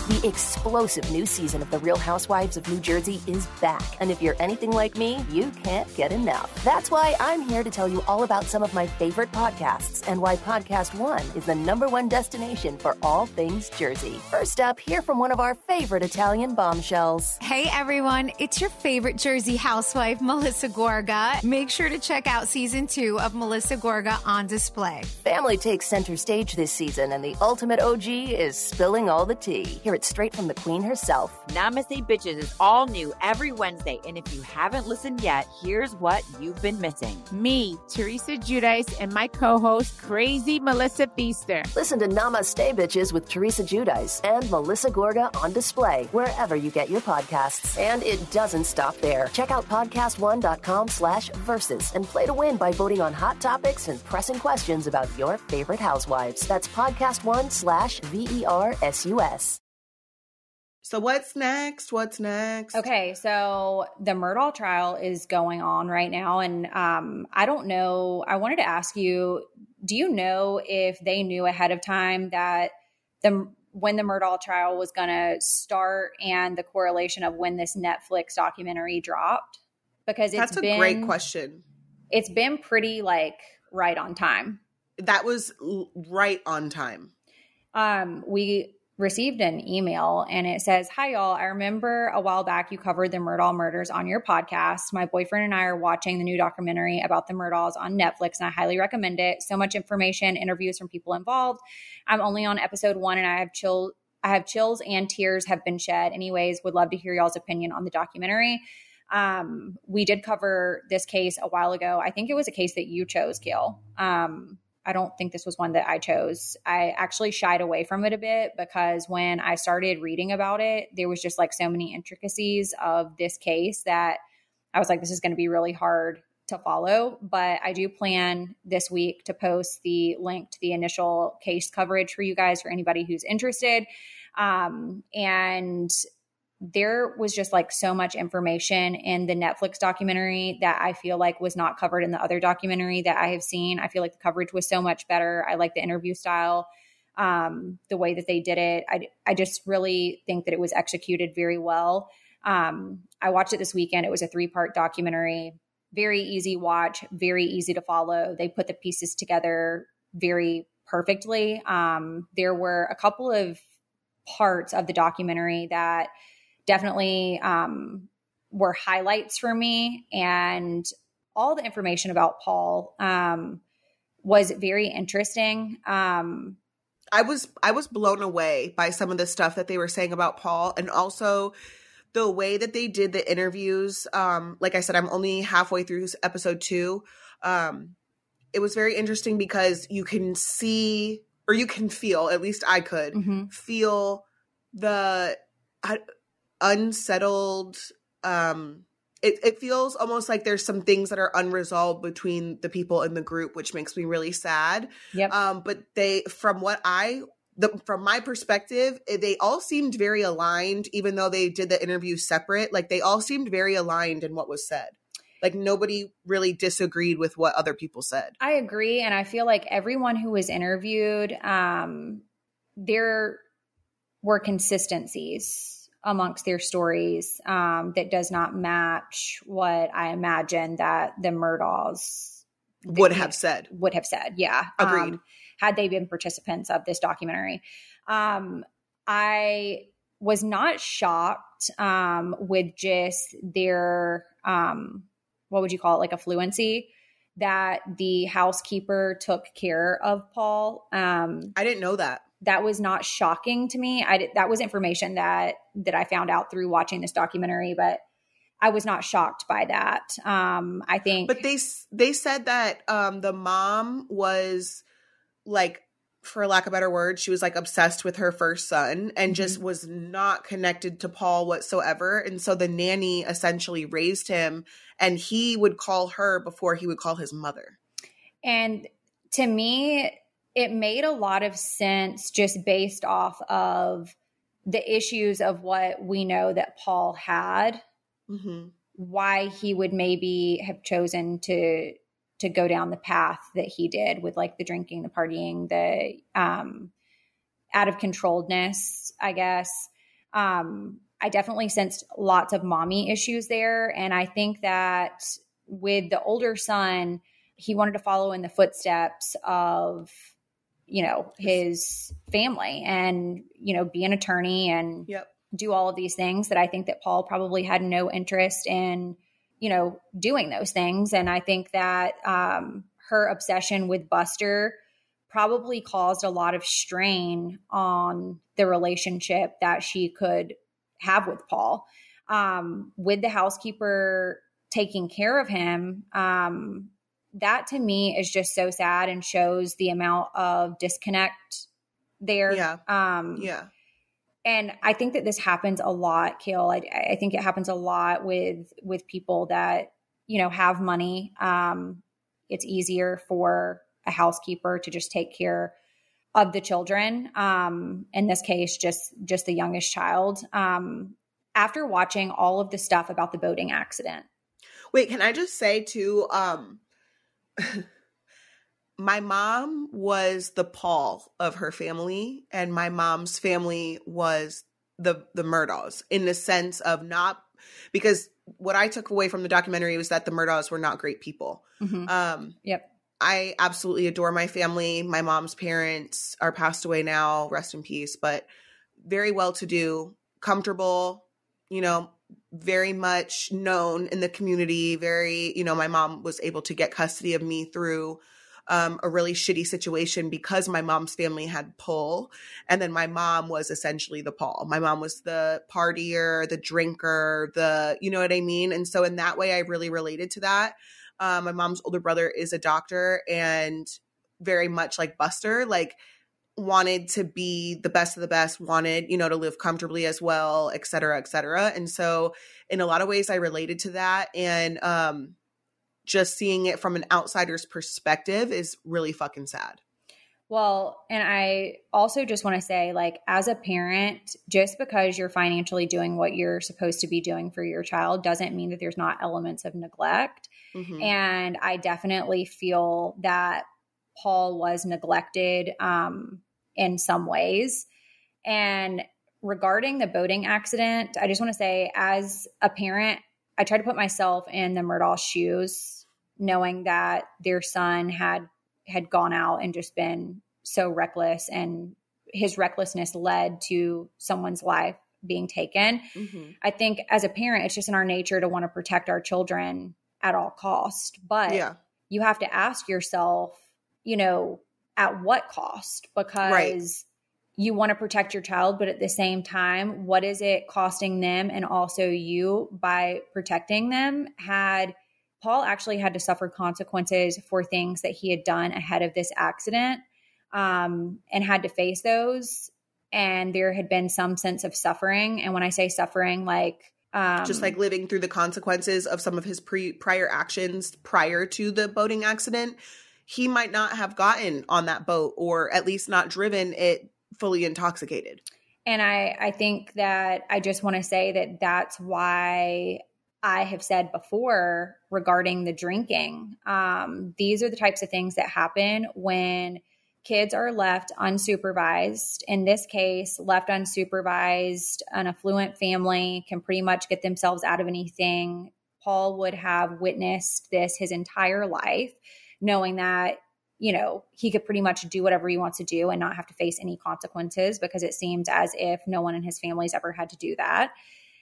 The explosive new season of The Real Housewives of New Jersey is back. And if you're anything like me, you can't get enough. That's why I'm here to tell you all about some of my favorite podcasts and why Podcast One is the #1 destination for all things Jersey. First up, hear from one of our favorite Italian bombshells. Hey everyone, it's your favorite Jersey housewife, Melissa Gorga. Make sure to check out season 2 of Melissa Gorga on Display. Family takes center stage this season, and the ultimate OG is spilling all the tea. Hear it straight from the queen herself. Namaste Bitches is all new every Wednesday, and if you haven't listened yet, here's what you've been missing. Me, Teresa Giudice, and my co-host, Crazy Melissa Feaster. Listen to Namaste Bitches with Teresa Giudice and Melissa Gorga on Display, wherever you get your podcasts. And it doesn't stop there. Check out podcastone.com/versus and play to win by voting on hot topics and pressing questions about your favorite housewives. That's podcastone/VERSUS. So what's next? Okay, so the Murdaugh trial is going on right now. And I don't know. I wanted to ask you, do you know if they knew ahead of time that when the Murdaugh trial was going to start and the correlation of when this Netflix documentary dropped? Because that's a great question. It's been pretty like right on time. That was right on time. We received an email and it says, "Hi y'all, I remember a while back you covered the Murdaugh murders on your podcast. My boyfriend and I are watching the new documentary about the Murdaughs on Netflix and I highly recommend it. So much information, interviews from people involved. I'm only on episode 1 and I have chills and tears have been shed. Anyways, would love to hear y'all's opinion on the documentary." We did cover this case a while ago. I think it was a case that you chose, Gil. I don't think this was one that I chose. I actually shied away from it a bit because when I started reading about it, there was just like so many intricacies of this case that I was like, this is going to be really hard to follow. But I do plan this week to post the link to the initial case coverage for you guys, for anybody who's interested. And there was just like so much information in the Netflix documentary that I feel like was not covered in the other documentary that I have seen. I feel like the coverage was so much better. I like the interview style, the way that they did it. I just really think that it was executed very well. I watched it this weekend. It was a 3-part documentary, very easy watch, very easy to follow. They put the pieces together very perfectly. There were a couple of parts of the documentary that definitely were highlights for me, and all the information about Paul was very interesting. I was blown away by some of the stuff that they were saying about Paul, and also the way that they did the interviews. Like I said, I'm only halfway through episode 2. It was very interesting because you can see, or you can feel, at least I could feel the unsettled, it feels almost like there's some things that are unresolved between the people in the group, which makes me really sad. Yep. But from what I from my perspective, they all seemed very aligned, even though they did the interview separate. Like, they all seemed very aligned in what was said. Like, nobody really disagreed with what other people said. I agree. And I feel like everyone who was interviewed, there were consistencies amongst their stories that does not match what I imagine that the Murdaughs would have said. Yeah. Agreed. Had they been participants of this documentary. I was not shocked with just their, what would you call it, like a fluency, that the housekeeper took care of Paul. I didn't know that. That was not shocking to me. That was information that I found out through watching this documentary, but I was not shocked by that. I think, but they said that the mom was like, for lack of a better word, she was like obsessed with her first son and just was not connected to Paul whatsoever. And so the nanny essentially raised him, and he would call her before he would call his mother. And to me, it made a lot of sense just based off of the issues of what we know that Paul had, why he would maybe have chosen to go down the path that he did with like the drinking, the partying, the out of controlledness, I guess. I definitely sensed lots of mommy issues there. And I think that with the older son, he wanted to follow in the footsteps of, his family and, be an attorney and do all of these things that I think that Paul probably had no interest in, doing those things. And I think that her obsession with Buster probably caused a lot of strain on the relationship that she could have with Paul. With the housekeeper taking care of him, that to me is just so sad and shows the amount of disconnect there. Yeah. And I think that this happens a lot, Kale. I think it happens a lot with people that, have money. It's easier for a housekeeper to just take care of the children. In this case, just the youngest child. After watching all of the stuff about the boating accident. Wait, can I just say too, my mom was the Paul of her family, and my mom's family was the Murdaughs, in the sense of not, because what I took away from the documentary was that the Murdaughs were not great people. Yep. I absolutely adore my family. My mom's parents are passed away now, rest in peace, but very well-to-do, comfortable, very much known in the community. Very, my mom was able to get custody of me through a really shitty situation because my mom's family had pull. And then my mom was essentially the Paul. My mom was the partier, the drinker, you know what I mean? And so in that way, I really related to that. My mom's older brother is a doctor, and very much like Buster, like wanted to be the best of the best, wanted, to live comfortably as well, et cetera, et cetera. And so in a lot of ways I related to that. And, just seeing it from an outsider's perspective is really fucking sad. Well, and I also just want to say, like, as a parent, just because you're financially doing what you're supposed to be doing for your child doesn't mean that there's not elements of neglect. And I definitely feel that Paul was neglected in some ways. And regarding the boating accident, I just want to say, as a parent, I try to put myself in the Murdaugh shoes, knowing that their son had gone out and just been so reckless, and his recklessness led to someone's life being taken. I think as a parent, it's just in our nature to want to protect our children at all cost. But you have to ask yourself, at what cost? Because you want to protect your child, but at the same time, what is it costing them and also you by protecting them? Paul actually had to suffer consequences for things that he had done ahead of this accident, and had to face those. And there had been some sense of suffering. And when I say suffering, like just like living through the consequences of some of his prior actions prior to the boating accident, he might not have gotten on that boat, or at least not driven it fully intoxicated. And I think that I just want to say that that's why I have said before regarding the drinking. These are the types of things that happen when kids are left unsupervised. In this case, left unsupervised, an affluent family can pretty much get themselves out of anything. Paul would have witnessed this his entire life, knowing that, you know, he could pretty much do whatever he wants to do and not have to face any consequences, because it seems as if no one in his family's ever had to do that.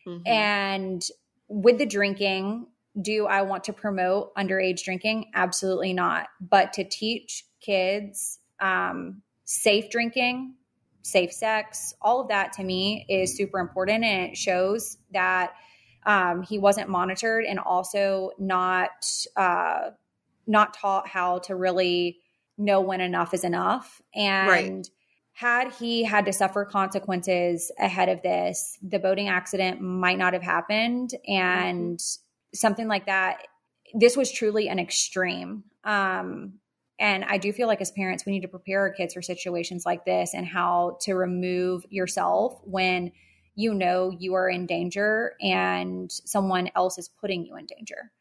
Mm-hmm. And with the drinking, do I want to promote underage drinking? Absolutely not. But to teach kids safe drinking, safe sex, all of that to me is super important. And it shows that he wasn't monitored, and also not taught how to really know when enough is enough. And had he had to suffer consequences ahead of this, the boating accident might not have happened. And something like that, this was truly an extreme. And I do feel like as parents, we need to prepare our kids for situations like this, and how to remove yourself when you know you are in danger and someone else is putting you in danger.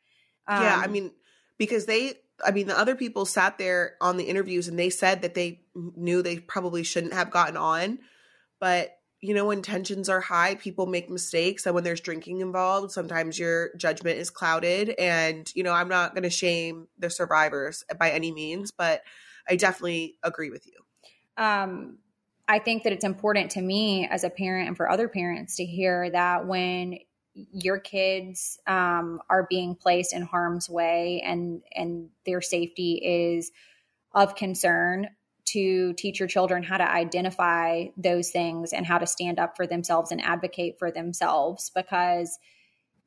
Yeah, I mean, because the other people sat there on the interviews and they said that they knew they probably shouldn't have gotten on. But, you know, when tensions are high, people make mistakes. And when there's drinking involved, sometimes your judgment is clouded. And, you know, I'm not going to shame the survivors by any means, but I definitely agree with you. I think that it's important to me as a parent and for other parents to hear that when your kids are being placed in harm's way and their safety is of concern, to teach your children how to identify those things and how to stand up for themselves and advocate for themselves. Because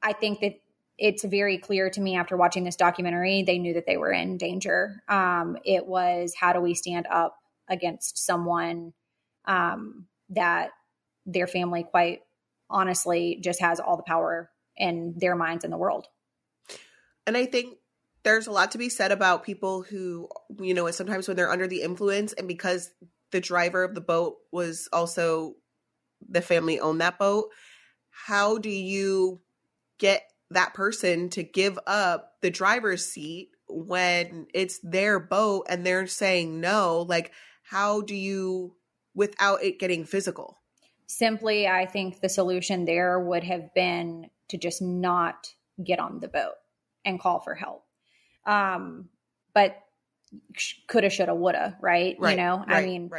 I think that it's very clear to me after watching this documentary, they knew that they were in danger. It was, how do we stand up against someone that their family quite honestly just has all the power in their minds in the world. And I think there's a lot to be said about people who, you know, sometimes when they're under the influence, and because the driver of the boat was also the family owned that boat, how do you get that person to give up the driver's seat when it's their boat and they're saying no? Like, how do you, without it getting physical? Simply, I think the solution there would have been to just not get on the boat and call for help. But coulda, shoulda, woulda, right? You know, I mean,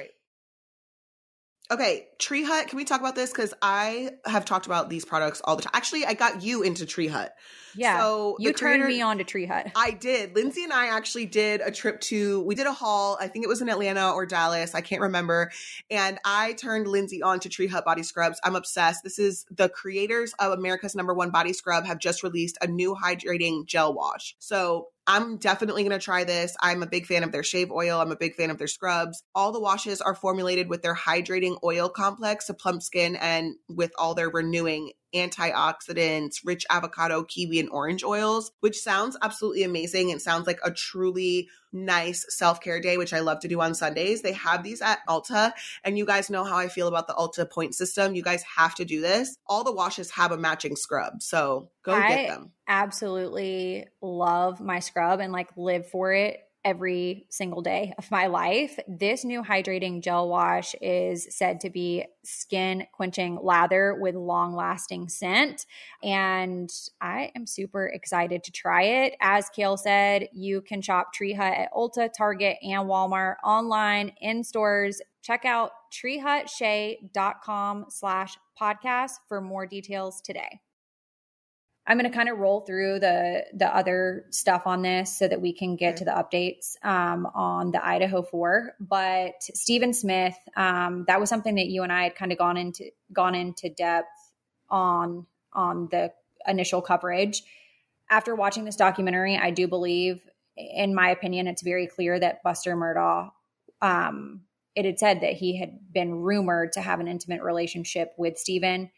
Okay, Tree Hut, can we talk about this? Because I have talked about these products all the time. Actually, I got you into Tree Hut. Yeah, so you turned me on to Tree Hut. I did. Lindsie and I actually did a trip we did a haul. I think it was in Atlanta or Dallas. I can't remember. And I turned Lindsie on to Tree Hut body scrubs. I'm obsessed. This is the creators of America's #1 body scrub have just released a new hydrating gel wash. So I'm definitely going to try this. I'm a big fan of their shave oil. I'm a big fan of their scrubs. All the washes are formulated with their hydrating oil complex to plump skin, and with all their renewing antioxidants, rich avocado, kiwi, and orange oils, which sounds absolutely amazing. It sounds like a truly nice self-care day, which I love to do on Sundays. They have these at Ulta, and you guys know how I feel about the Ulta point system. You guys have to do this. All the washes have a matching scrub, so get them. I absolutely love my scrub and like live for it every single day of my life. This new hydrating gel wash is said to be skin quenching lather with long lasting scent. And I am super excited to try it. As Kale said, you can shop Tree Hut at Ulta, Target, and Walmart, online, in stores. Check out treehutshay.com/podcast for more details today. I'm going to kind of roll through the other stuff on this so that we can get to the updates on the Idaho 4. But Stephen Smith, that was something that you and I had kind of gone into depth on the initial coverage. After watching this documentary, I do believe, in my opinion, it's very clear that Buster Murdaugh, it had said that he had been rumored to have an intimate relationship with Stephen.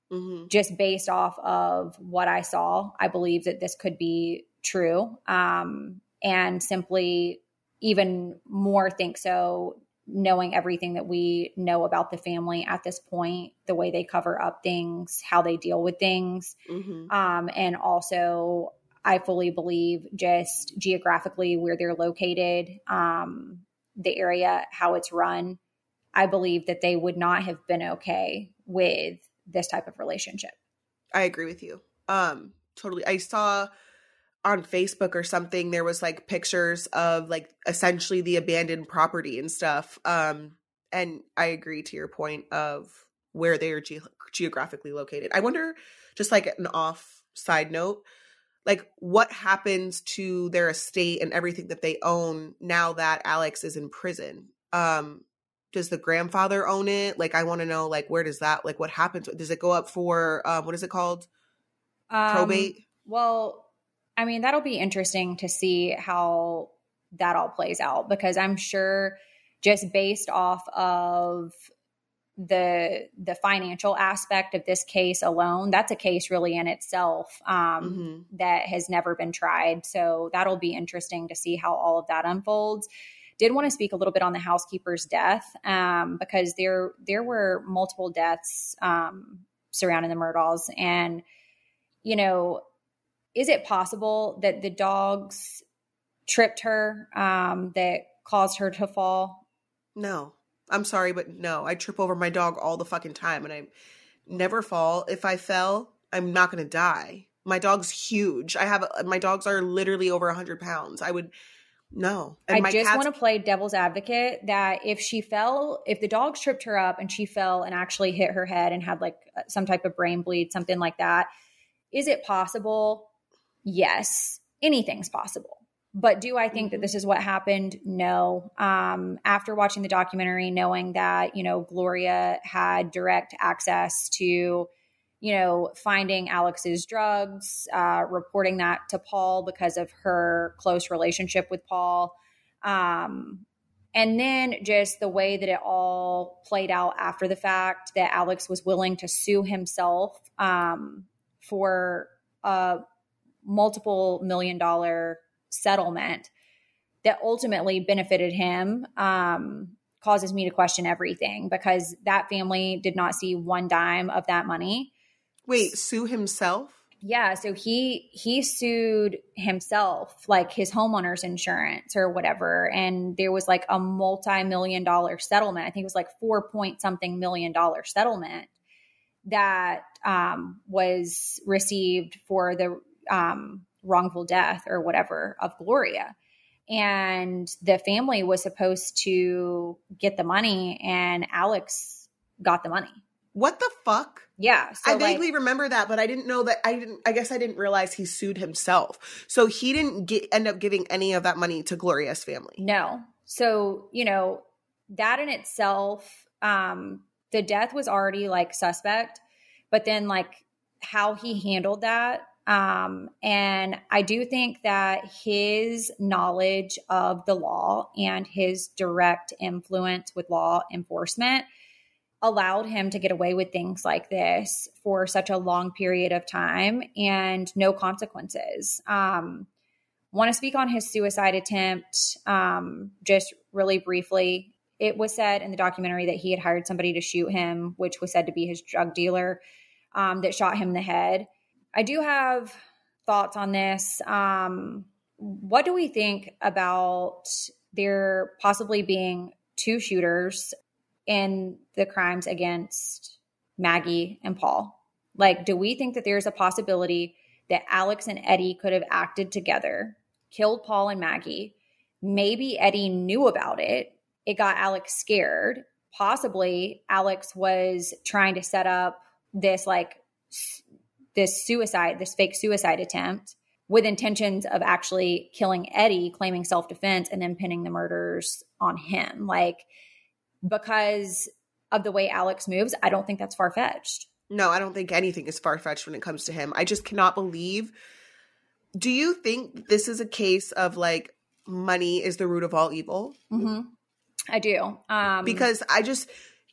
Mm-hmm. Just based off of what I saw, I believe that this could be true. And simply even more think so knowing everything that we know about the family at this point, the way they cover up things, how they deal with things. And also I fully believe just geographically where they're located, the area, how it's run, I believe that they would not have been okay with this type of relationship. I agree with you. Totally. I saw on Facebook or something, there was like pictures of like essentially the abandoned property and stuff. And I agree to your point of where they are geographically located. I wonder, just like an off side note, like what happens to their estate and everything that they own now that Alex is in prison? Does the grandfather own it? Like, I want to know, like, where does that, like, what happens? Does it go up for, what is it called? Probate? Well, I mean, that'll be interesting to see how that all plays out, because I'm sure just based off of the financial aspect of this case alone, that's a case really in itself that has never been tried. So that'll be interesting to see how all of that unfolds. Did want to speak a little bit on the housekeeper's death because there were multiple deaths surrounding the Murdaughs. And, you know, is it possible that the dogs tripped her that caused her to fall? No. I'm sorry, but no. I trip over my dog all the fucking time, and I never fall. If I fell, I'm not going to die. My dog's huge. My dogs are literally over 100 pounds. No. And I just want to play devil's advocate that if the dogs tripped her up and she fell and actually hit her head and had like some type of brain bleed, something like that, is it possible? Yes. Anything's possible. But do I think that this is what happened? No. After watching the documentary, knowing that, you know, Gloria had direct access to, you know, finding Alex's drugs, reporting that to Paul because of her close relationship with Paul. And then just the way that it all played out after the fact, that Alex was willing to sue himself for a multiple $1 million settlement that ultimately benefited him, causes me to question everything, because that family did not see one dime of that money. Wait, sue himself? Yeah. So he sued himself, like his homeowner's insurance or whatever. And there was like a multi-million-dollar settlement. I think it was like $4-point-something million settlement that was received for the wrongful death or whatever of Gloria. And the family was supposed to get the money, and Alex got the money. What the fuck? Yeah. So I vaguely remember that, but I didn't know that. I guess I didn't realize he sued himself. So he didn't end up giving any of that money to Gloria's family. No. So, you know, that in itself, the death was already like suspect, but then like how he handled that. And I do think that his knowledge of the law and his direct influence with law enforcement allowed him to get away with things like this for such a long period of time and no consequences. Want to speak on his suicide attempt, just really briefly. It was said in the documentary that he had hired somebody to shoot him, which was said to be his drug dealer, that shot him in the head. I do have thoughts on this. What do we think about there possibly being two shooters in the crimes against Maggie and Paul? Like, do we think that there's a possibility that Alex and Eddie could have acted together, killed Paul and Maggie? Maybe Eddie knew about it. It got Alex scared. Possibly Alex was trying to set up this fake suicide attempt with intentions of actually killing Eddie, claiming self-defense, and then pinning the murders on him. Like, because of the way Alex moves, I don't think that's far-fetched. No, I don't think anything is far-fetched when it comes to him. I just cannot believe. Do you think this is a case of like money is the root of all evil? Mm-hmm. I do. Because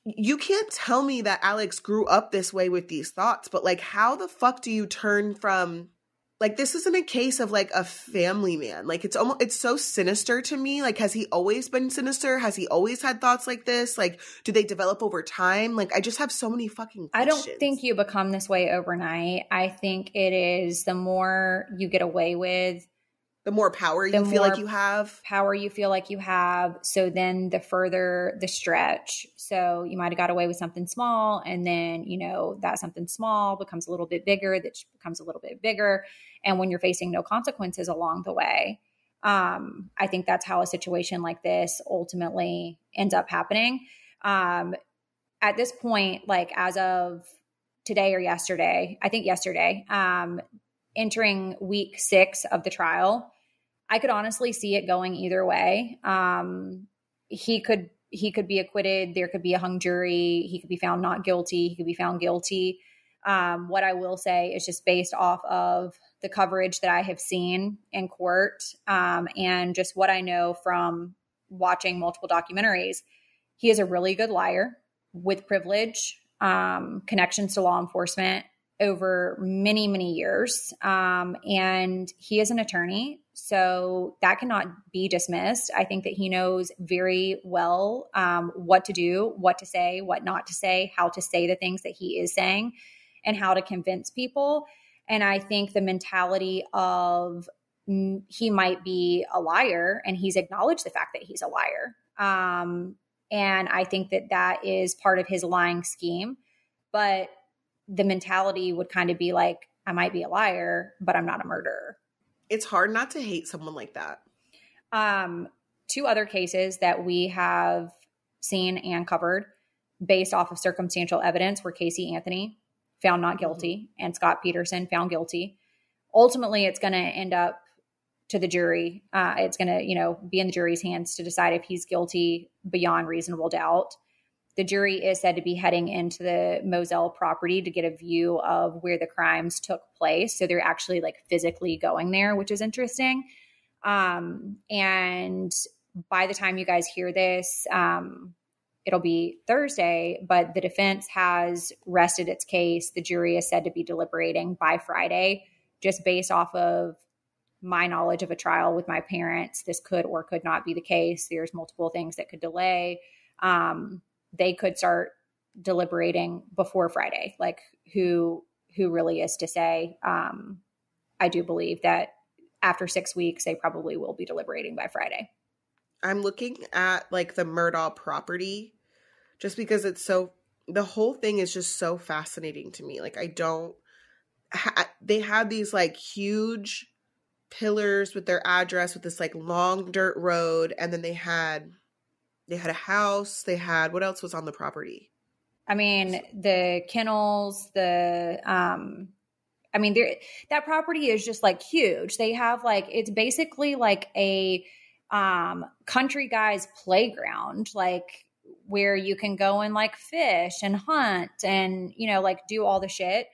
you can't tell me that Alex grew up this way with these thoughts, but like, how the fuck do you turn from Like, this isn't a case of like a family man. Like, it's so sinister to me. Like, has he always been sinister? Has he always had thoughts like this? Like, do they develop over time? Like, I just have so many fucking questions. I don't think you become this way overnight. I think it is the more you get away with, the more power you feel like you have. So then the further the stretch. So you might have got away with something small, and then, you know, that something small becomes a little bit bigger, that becomes a little bit bigger. And when you're facing no consequences along the way, I think that's how a situation like this ultimately ends up happening. At this point, like as of today or yesterday, I think yesterday, entering week 6 of the trial, I could honestly see it going either way. He could be acquitted. There could be a hung jury. He could be found not guilty. He could be found guilty. What I will say is just based off of the coverage that I have seen in court, and just what I know from watching multiple documentaries, he is a really good liar with privilege, connections to law enforcement over many, many years. And he is an attorney, so that cannot be dismissed. I think that he knows very well what to do, what to say, what not to say, how to say the things that he is saying, and how to convince people. And I think the mentality of he might be a liar, and he's acknowledged the fact that he's a liar. And I think that that is part of his lying scheme. But the mentality would kind of be like, I might be a liar, but I'm not a murderer. It's hard not to hate someone like that. 2 other cases that we have seen and covered based off of circumstantial evidence were Casey Anthony, found not guilty, and Scott Peterson, found guilty. Ultimately, it's going to end up to the jury. It's going to, you know, be in the jury's hands to decide if he's guilty beyond reasonable doubt. The jury is said to be heading into the Moselle property to get a view of where the crimes took place. So they're actually like physically going there, which is interesting. And by the time you guys hear this, it'll be Thursday, but the defense has rested its case. The jury is said to be deliberating by Friday, just based off of my knowledge of a trial with my parents. This could or could not be the case. There's multiple things that could delay. They could start deliberating before Friday, like who really is to say. I do believe that after 6 weeks, they probably will be deliberating by Friday. I'm looking at like the Murdaugh property just because the whole thing is just so fascinating to me. Like they had these like huge pillars with their address with this like long dirt road. And then they had a house. They had, what else was on the property? I mean, the kennels, that property is just like huge. They have like, it's basically like a country guy's playground, like where you can go and like fish and hunt and, you know, like do all the shit.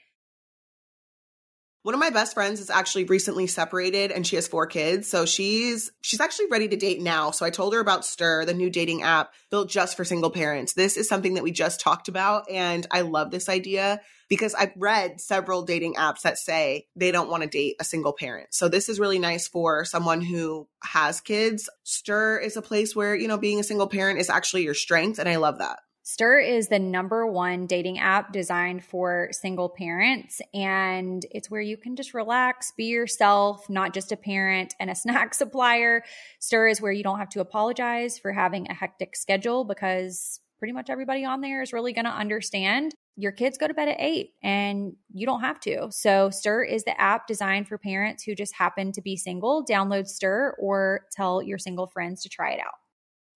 One of my best friends is actually recently separated and she has 4 kids. So she's actually ready to date now. So I told her about Stir, the new dating app built just for single parents. This is something that we just talked about. And I love this idea because I've read several dating apps that say they don't want to date a single parent. So this is really nice for someone who has kids. Stir is a place where, you know, being a single parent is actually your strength. And I love that. Stir is the #1 dating app designed for single parents, and it's where you can just relax, be yourself, not just a parent and a snack supplier. Stir is where you don't have to apologize for having a hectic schedule because pretty much everybody on there is really going to understand. Your kids go to bed at 8 and you don't have to. So Stir is the app designed for parents who just happen to be single. Download Stir or tell your single friends to try it out.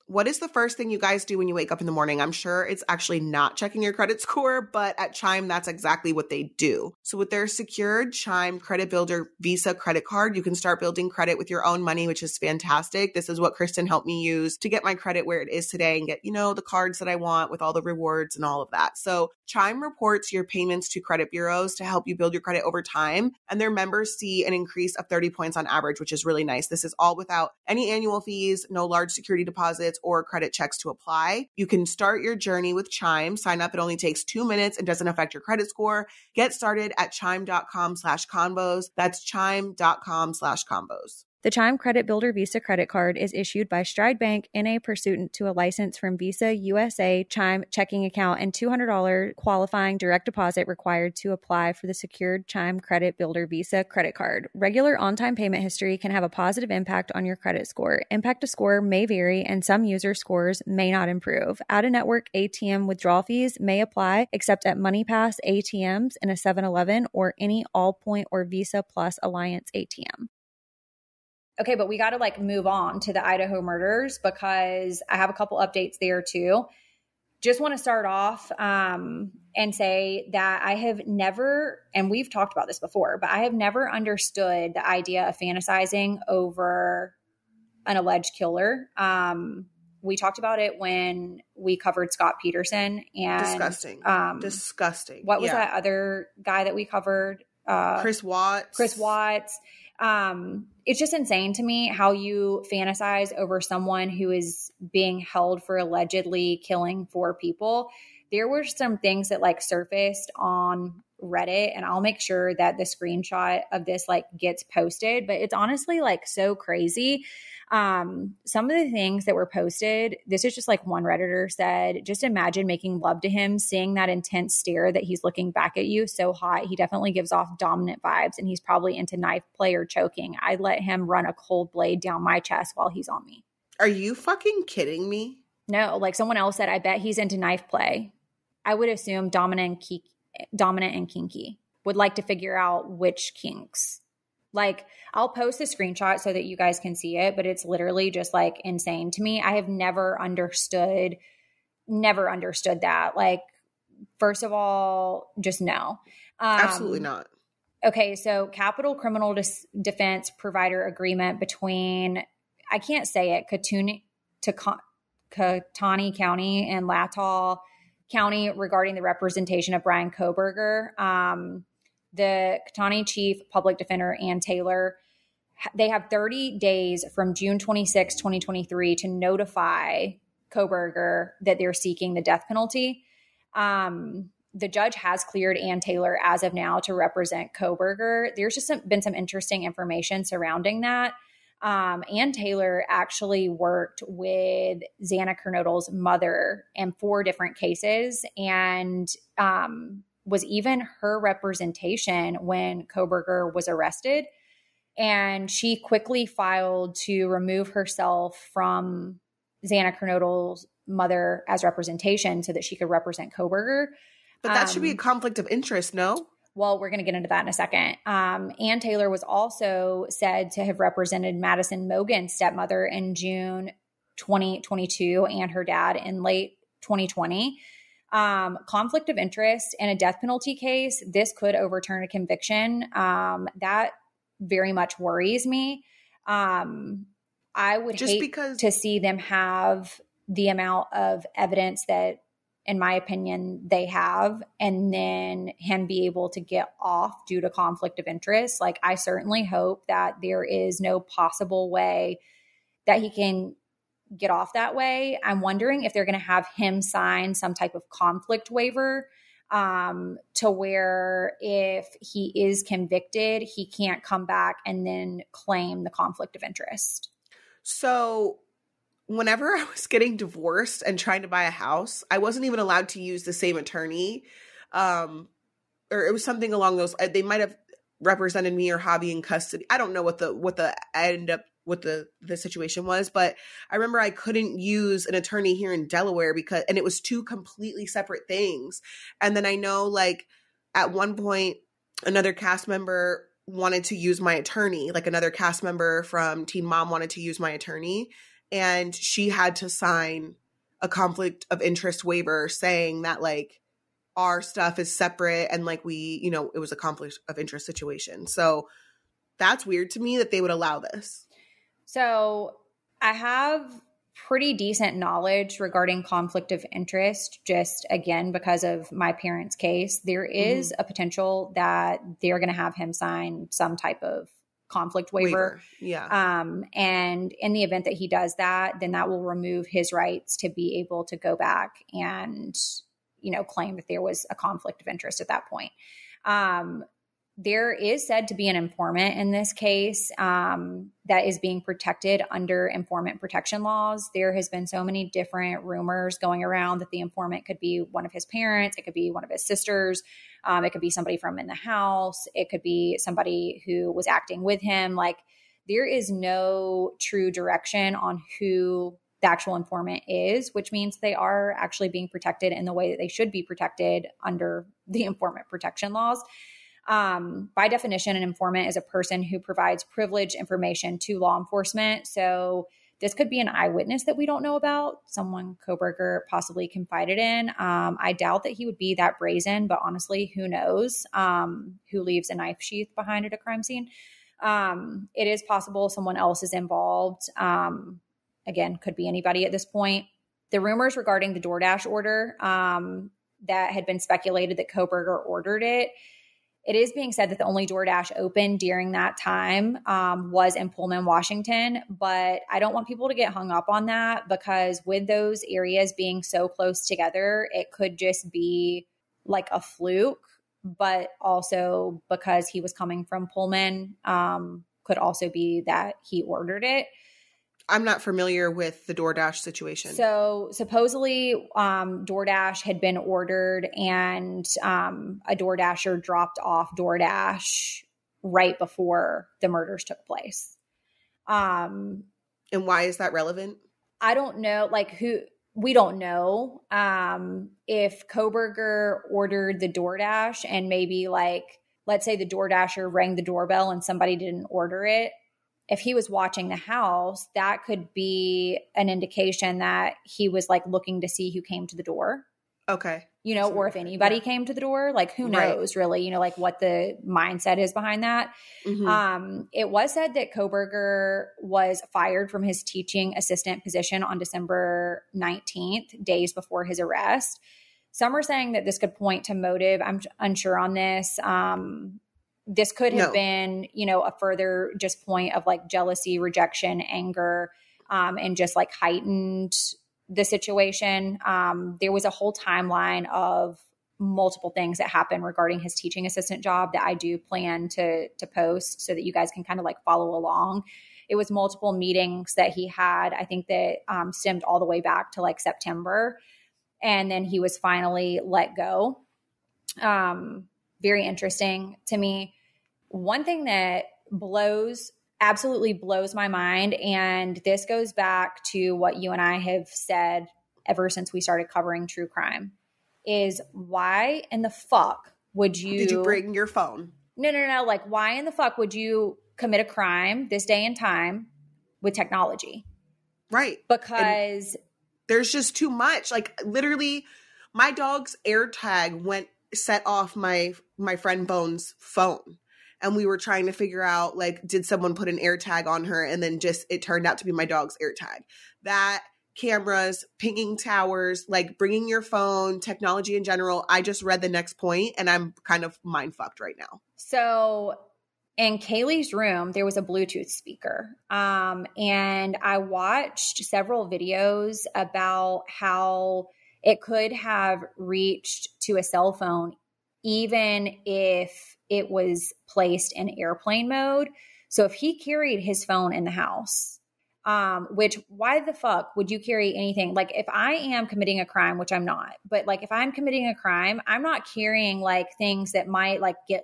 What is the first thing you guys do when you wake up in the morning? I'm sure it's actually not checking your credit score, but at Chime, that's exactly what they do. So with their secured Chime Credit Builder Visa credit card, you can start building credit with your own money, which is fantastic. This is what Kristen helped me use to get my credit where it is today and get, you know, the cards that I want with all the rewards and all of that. So Chime reports your payments to credit bureaus to help you build your credit over time. And their members see an increase of 30 points on average, which is really nice. This is all without any annual fees, no large security deposits or credit checks to apply. You can start your journey with Chime. Sign up. It only takes 2 minutes and doesn't affect your credit score. Get started at chime.com/convos. That's chime.com/convos. The Chime Credit Builder Visa credit card is issued by Stride Bank N.A. pursuant to a license from Visa USA Chime checking account and $200 qualifying direct deposit required to apply for the secured Chime Credit Builder Visa credit card. Regular on-time payment history can have a positive impact on your credit score. Impact to score may vary and some user scores may not improve. Out-of-network ATM withdrawal fees may apply except at MoneyPass ATMs in a 7-Eleven or any Allpoint or Visa Plus Alliance ATM. Okay, but we got to move on to the Idaho murders because I have a couple updates there too. Just want to start off and say that I have never, and we've talked about this before, but I have never understood the idea of fantasizing over an alleged killer. We talked about it when we covered Scott Peterson and disgusting. What was that other guy that we covered? Chris Watts. It's just insane to me how you fantasize over someone who is being held for allegedly killing 4 people. There were some things that surfaced on Reddit, and I'll make sure that the screenshot of this gets posted, but it's honestly so crazy. Some of the things that were posted, this is just one Redditor said, just imagine making love to him, seeing that intense stare that he's looking back at you so hot. He definitely gives off dominant vibes and he's probably into knife play or choking. I'd let him run a cold blade down my chest while he's on me. Are you fucking kidding me? No, someone else said, I bet he's into knife play. I would assume dominant and kinky. Would like to figure out which kinks. I'll post a screenshot so that you guys can see it, but it's literally just insane to me. I have never understood that. First of all, just no. Absolutely not. Okay. So Capital Criminal Defense Provider Agreement between, I can't say it, Katani County and Latall County regarding the representation of Brian Kohberger. The Katani Chief Public Defender, Ann Taylor, they have 30 days from June 26, 2023 to notify Kohberger that they're seeking the death penalty. The judge has cleared Ann Taylor as of now to represent Kohberger. There's just been some interesting information surrounding that. Ann Taylor actually worked with Xana Kernodle's mother in 4 different cases and was even her representation when Kohberger was arrested. And she quickly filed to remove herself from Xana Kernodle's mother as representation so that she could represent Kohberger. But that should be a conflict of interest, no? Well, we're going to get into that in a second. Ann Taylor was also said to have represented Madison Mogen's stepmother in June 2022 and her dad in late 2020. Conflict of interest in a death penalty case, this could overturn a conviction. That very much worries me. I would hate to see them have the amount of evidence that, in my opinion, they have, and then him be able to get off due to conflict of interest. I certainly hope that there is no possible way that he can get off that way. I'm wondering if they're going to have him sign some type of conflict waiver to where if he is convicted, he can't come back and then claim the conflict of interest. So whenever I was getting divorced and trying to buy a house, I wasn't even allowed to use the same attorney. Or it was something along those, they might have represented me or Javi in custody. I don't know what the situation was, but I remember I couldn't use an attorney here in Delaware and it was 2 completely separate things. And then I know at one point another cast member wanted to use my attorney, another cast member from Teen Mom wanted to use my attorney, and she had to sign a conflict of interest waiver saying that our stuff is separate and it was a conflict of interest situation. So that's weird to me that they would allow this. So I have pretty decent knowledge regarding conflict of interest, just again, because of my parents' case. There is a potential that they're going to have him sign some type of conflict waiver. Yeah. And in the event that he does that, then that will remove his rights to be able to go back and, claim that there was a conflict of interest at that point. There is said to be an informant in this case that is being protected under informant protection laws. There has been so many different rumors going around that the informant could be one of his parents. It could be one of his sisters. It could be somebody from in the house. It could be somebody who was acting with him. Like, there is no true direction on who the actual informant is, which means they are actually being protected in the way that they should be protected under the informant protection laws. By definition, an informant is a person who provides privileged information to law enforcement. So this could be an eyewitness that we don't know about, someone Kohberger possibly confided in. I doubt that he would be that brazen, but honestly, who knows who leaves a knife sheath behind at a crime scene. It is possible someone else is involved. Again, could be anybody at this point. The rumors regarding the DoorDash order that had been speculated that Kohberger ordered it, it is being said that the only DoorDash open during that time was in Pullman, Washington. But I don't want people to get hung up on that, because with those areas being so close together, it could just be like a fluke. But also because he was coming from Pullman, could also be that he ordered it. I'm not familiar with the DoorDash situation. So supposedly DoorDash had been ordered, and a DoorDasher dropped off DoorDash right before the murders took place. And why is that relevant? I don't know. We don't know if Kohberger ordered the DoorDash and maybe let's say the DoorDasher rang the doorbell and somebody didn't order it. If he was watching the house, that could be an indication that he was looking to see who came to the door. Okay. Or if anybody came to the door, who knows really, what the mindset is behind that. Mm-hmm. It was said that Kohberger was fired from his teaching assistant position on December 19th, days before his arrest. Some are saying that this could point to motive. I'm unsure on this. This could have been, a further just point of jealousy, rejection, anger, and just heightened the situation. There was a whole timeline of multiple things that happened regarding his teaching assistant job that I do plan to post so that you guys can kind of follow along. It was multiple meetings that he had. I think that stemmed all the way back to September. And then he was finally let go. Very interesting to me. One thing that absolutely blows my mind, and this goes back to what you and I have said ever since we started covering true crime, is why in the fuck would you... Did you bring your phone? No. Why in the fuck would you commit a crime this day and time with technology? Right. Because... there's just too much. Literally, my dog's AirTag set off my friend Bone's phone. And we were trying to figure out, did someone put an AirTag on her? And then it turned out to be my dog's AirTag. That, cameras, pinging towers, bringing your phone, technology in general. I just read the next point and I'm kind of mind fucked right now. So in Kaylee's room, there was a Bluetooth speaker. And I watched several videos about how it could have reached to a cell phone, even if it was placed in airplane mode. So if he carried his phone in the house, which why the fuck would you carry anything? If I am committing a crime, which I'm not, but if I'm committing a crime, I'm not carrying things that might get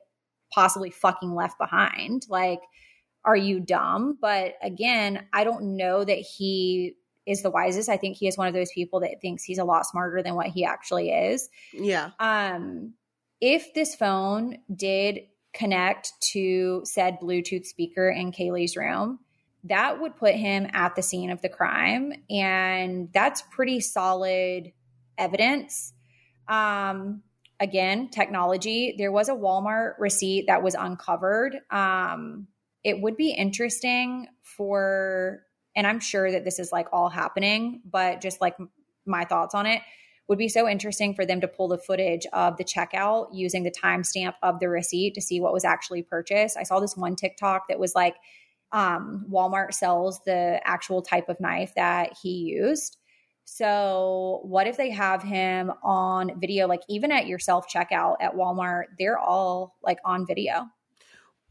possibly fucking left behind. Are you dumb? But again, I don't know that he is the wisest. I think he is one of those people that thinks he's a lot smarter than what he actually is. Yeah. If this phone did connect to said Bluetooth speaker in Kaylee's room, that would put him at the scene of the crime. And that's pretty solid evidence. Again, technology. There was a Walmart receipt that was uncovered. It would be interesting and I'm sure that this is all happening, but just my thoughts on it, would be so interesting for them to pull the footage of the checkout using the timestamp of the receipt to see what was actually purchased. I saw this one TikTok that was like, Walmart sells the actual type of knife that he used. So what if they have him on video, like even at your self-checkout at Walmart, they're all like on video.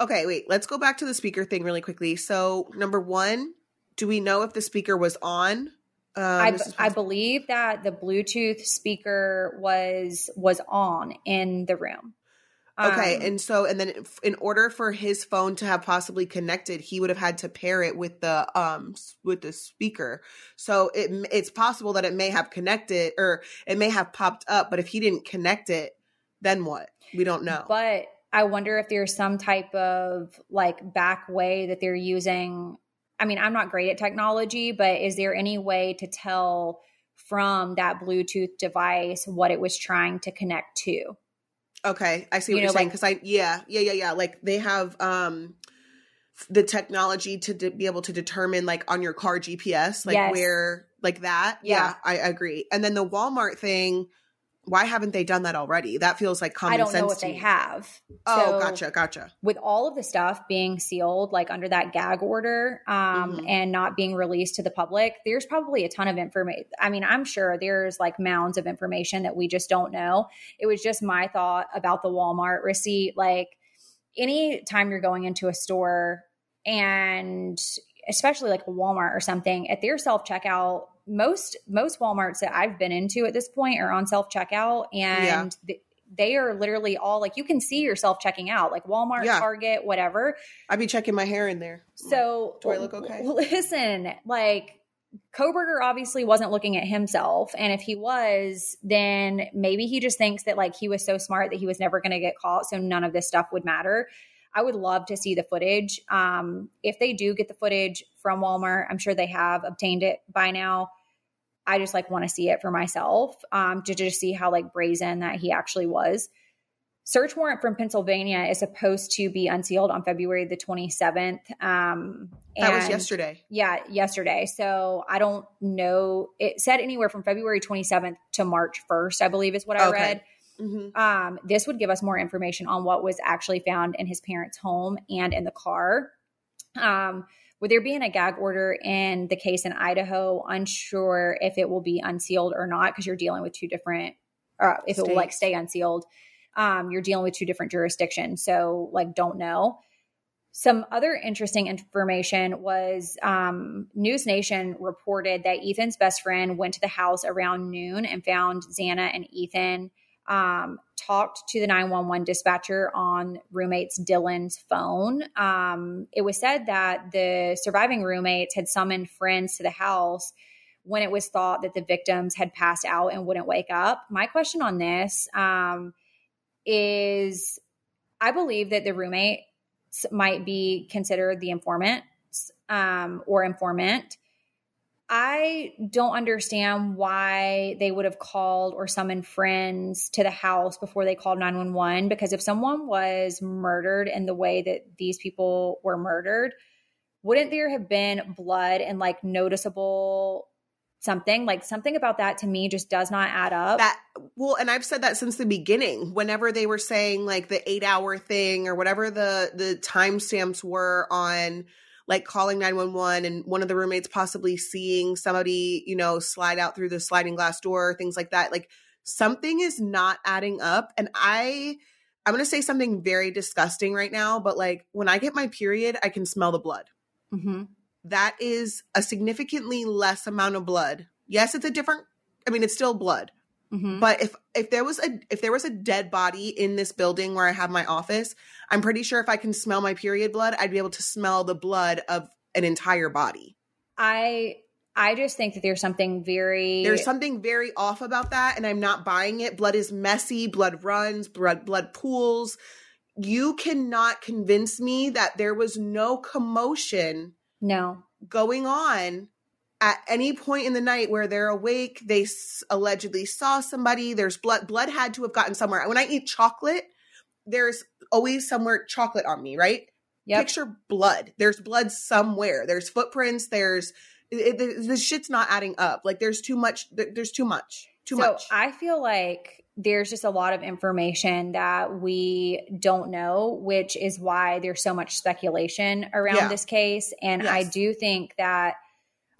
Okay, wait, let's go back to the speaker thing really quickly. So number one, do we know if the speaker was on? I believe that the Bluetooth speaker was on in the room. Okay, and then in order for his phone to have possibly connected, he would have had to pair it with the speaker. So it's possible that it may have connected or it may have popped up, but if he didn't connect it, then what? We don't know. But I wonder if there's some type of like back way that they're using. I mean, I'm not great at technology, but is there any way to tell from that Bluetooth device what it was trying to connect to? Okay, I see what you're saying. Because yeah. Like they have the technology to be able to determine like on your car GPS, like yes. where like that. Yeah, I agree. And then the Walmart thing, why haven't they done that already? That feels like common sense. I don't know if they have. Oh, gotcha. With all of the stuff being sealed, like under that gag order, and not being released to the public, there's probably a ton of information. I mean, I'm sure there's like mounds of information that we just don't know. It was just my thought about the Walmart receipt. Like any time you're going into a store, and especially like a Walmart or something, at their self-checkout, most Walmarts that I've been into at this point are on self-checkout, and they are literally all like, you can see yourself checking out, like Walmart, Target, whatever. I'd be checking my hair in there. So do I look okay? Listen, like Kohberger obviously wasn't looking at himself. And if he was, then maybe he just thinks that like he was so smart that he was never going to get caught. So none of this stuff would matter. I would love to see the footage. If they do get the footage from Walmart, I'm sure they have obtained it by now. I just like want to see it for myself, to just see how like brazen that he actually was. Search warrant from Pennsylvania is supposed to be unsealed on February the 27th. That was yesterday. Yeah, yesterday. So I don't know. It said anywhere from February 27th to March 1st, I believe is what I read. Mm-hmm. This would give us more information on what was actually found in his parents' home and in the car. With there being a gag order in the case in Idaho, unsure if it will be unsealed or not, because you're dealing with two different, if it will like stay unsealed, you're dealing with two different jurisdictions. So like, don't know. Some other interesting information was News Nation reported that Ethan's best friend went to the house around noon and found Xana and Ethan talked to the 911 dispatcher on roommates Dylan's phone. It was said that the surviving roommates had summoned friends to the house when it was thought that the victims had passed out and wouldn't wake up. My question on this is, I believe that the roommates might be considered the informant or informant. I don't understand why they would have called or summoned friends to the house before they called 911, because if someone was murdered in the way that these people were murdered, wouldn't there have been blood and like noticeable something? Like something about that to me just does not add up. And I've said that since the beginning, whenever they were saying like the 8-hour thing or whatever the timestamps were on like calling 911 and one of the roommates possibly seeing somebody, slide out through the sliding glass door, things like that. Like something is not adding up. And I'm going to say something very disgusting right now, but like when I get my period, I can smell the blood. Mm-hmm. That is a significantly less amount of blood. Yes, it's still blood. Mm-hmm. But if there was a dead body in this building where I have my office, I'm pretty sure if I can smell my period blood, I'd be able to smell the blood of an entire body. I just think that there's something very off about that, and I'm not buying it. Blood is messy, blood runs, blood pools. You cannot convince me that there was no commotion going on at any point in the night where they're awake. They allegedly saw somebody. There's blood. Blood had to have gotten somewhere. When I eat chocolate, there's always somewhere chocolate on me, right? Yep. Picture blood. There's blood somewhere. There's footprints. There's This shit's not adding up. Like there's too much. There's too much. So I feel like there's just a lot of information that we don't know, which is why there's so much speculation around this case. And I do think that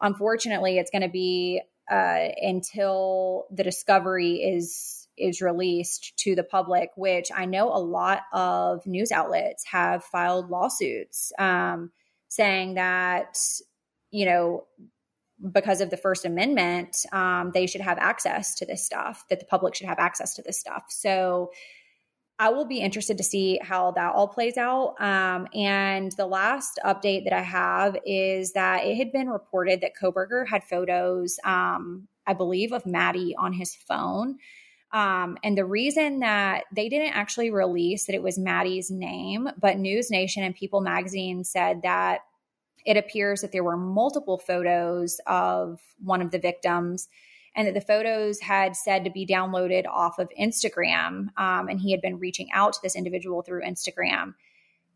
unfortunately it's going to be until the discovery is released to the public, which I know a lot of news outlets have filed lawsuits saying that, you know, because of the First Amendment, they should have access to this stuff, that the public should have access to this stuff. So I will be interested to see how that all plays out. And the last update that I have is that it had been reported that Kohberger had photos, I believe, of Maddie on his phone. And the reason that they didn't actually release that it was Maddie's name, but News Nation and People Magazine said that it appears that there were multiple photos of one of the victims and that the photos had said to be downloaded off of Instagram. And he had been reaching out to this individual through Instagram.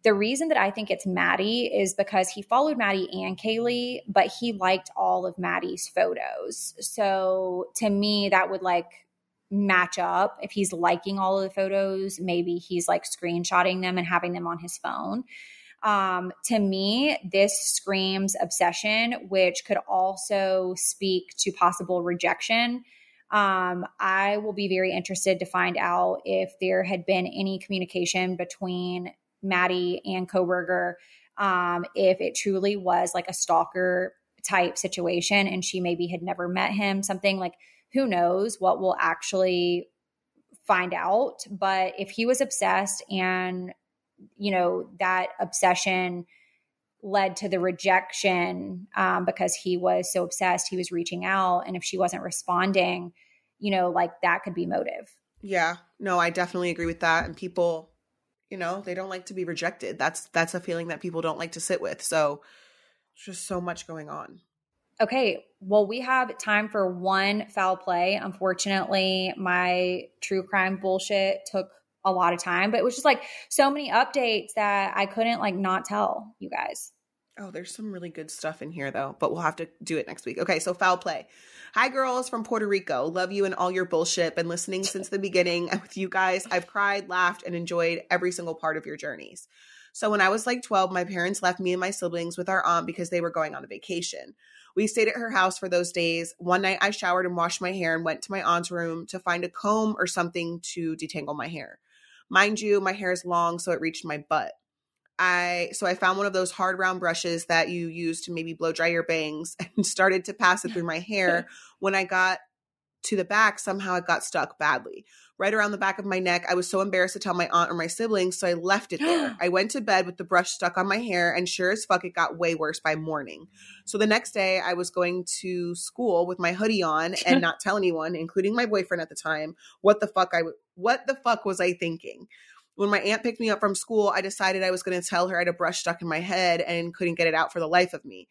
The reason that I think it's Maddie is because he followed Maddie and Kaylee, but he liked all of Maddie's photos. So to me, that would like match up. If he's liking all of the photos, maybe he's like screenshotting them and having them on his phone. To me, this screams obsession, which could also speak to possible rejection. I will be very interested to find out if there had been any communication between Maddie and Kohberger, if it truly was like a stalker type situation and she maybe had never met him, something like, who knows what we'll actually find out. But if he was obsessed and you know, that obsession led to the rejection because he was so obsessed, he was reaching out. And if she wasn't responding, you know, like that could be motive. Yeah, no, I definitely agree with that. And people, you know, they don't like to be rejected. That's a feeling that people don't like to sit with. So there's just so much going on. Okay, well, we have time for one foul play. Unfortunately, my true crime bullshit took a lot of time, but it was just like so many updates that I couldn't like not tell you guys. Oh, there's some really good stuff in here though, but we'll have to do it next week. Okay, so foul play. Hi girls from Puerto Rico. Love you and all your bullshit. Been listening since the beginning, and with you guys, I've cried, laughed, and enjoyed every single part of your journeys. So when I was like 12, my parents left me and my siblings with our aunt because they were going on a vacation. We stayed at her house for those days. One night I showered and washed my hair and went to my aunt's room to find a comb or something to detangle my hair. Mind you, my hair is long, so it reached my butt. So I found one of those hard round brushes that you use to maybe blow dry your bangs and started to pass it through my hair. When I got to the back, somehow it got stuck badly. Right around the back of my neck. I was so embarrassed to tell my aunt or my siblings, so I left it there. I went to bed with the brush stuck on my hair, and sure as fuck, it got way worse by morning. So the next day, I was going to school with my hoodie on and not tell anyone, including my boyfriend at the time, what the fuck was I thinking? When my aunt picked me up from school, I decided I was going to tell her I had a brush stuck in my head and couldn't get it out for the life of me.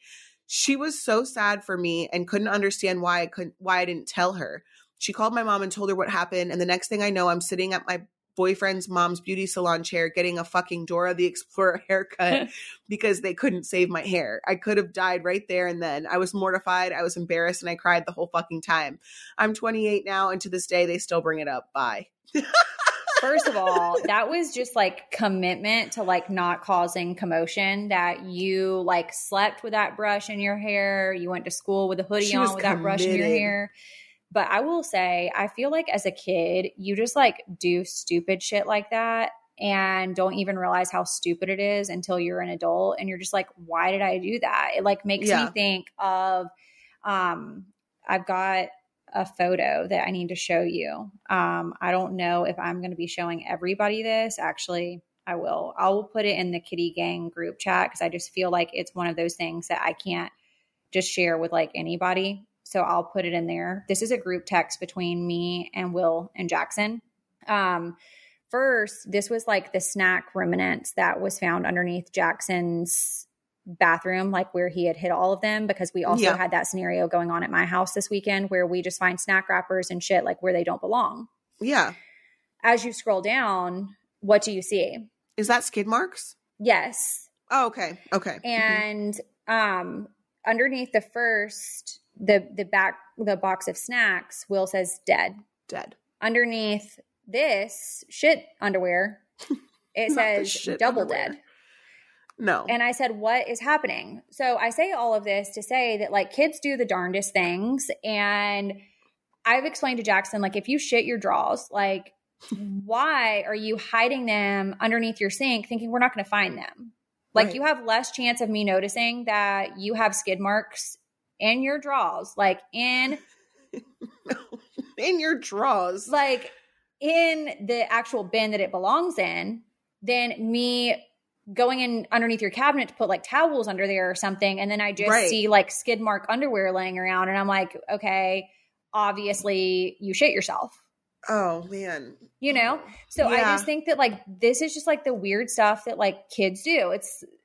She was so sad for me and couldn't understand why I didn't tell her. She called my mom and told her what happened. And the next thing I know, I'm sitting at my boyfriend's mom's beauty salon chair getting a fucking Dora the Explorer haircut because they couldn't save my hair. I could have died right there and then. I was mortified. I was embarrassed and I cried the whole fucking time. I'm 28 now. And to this day, they still bring it up. Bye. First of all, that was just like commitment to like not causing commotion, that you like slept with that brush in your hair. You went to school with a hoodie on with that brush in your hair. But I will say, I feel like as a kid, you just like do stupid shit like that and don't even realize how stupid it is until you're an adult. And you're just like, why did I do that? It like makes me think of, I've got a photo that I need to show you. I don't know if I'm going to be showing everybody this. Actually, I will. I will put it in the Kitty Gang group chat because I just feel like it's one of those things that I can't just share with like anybody. So I'll put it in there. This is a group text between me and Will and Jackson. First, this was like the snack remnants that was found underneath Jackson's bathroom, like where he had hid all of them, because we also had that scenario going on at my house this weekend where we just find snack wrappers and shit like where they don't belong. Yeah. As you scroll down, what do you see? Is that skid marks? Yes. Oh, okay. Okay. And underneath the first, the box of snacks, Will says dead. Dead. Underneath this shit underwear, it says double underwear. dead. No. And I said, what is happening? So I say all of this to say that like kids do the darndest things. And I've explained to Jackson, like, if you shit your drawers, like, why are you hiding them underneath your sink thinking we're not going to find them? Like, Right. you have less chance of me noticing that you have skid marks in your drawers, like in your drawers, like in the actual bin that it belongs in, than me going in underneath your cabinet to put like towels under there or something. And then I just see like skid mark underwear laying around. And I'm like, okay, obviously you shit yourself. Oh man. You know? So I just think that like, this is just like the weird stuff that like kids do.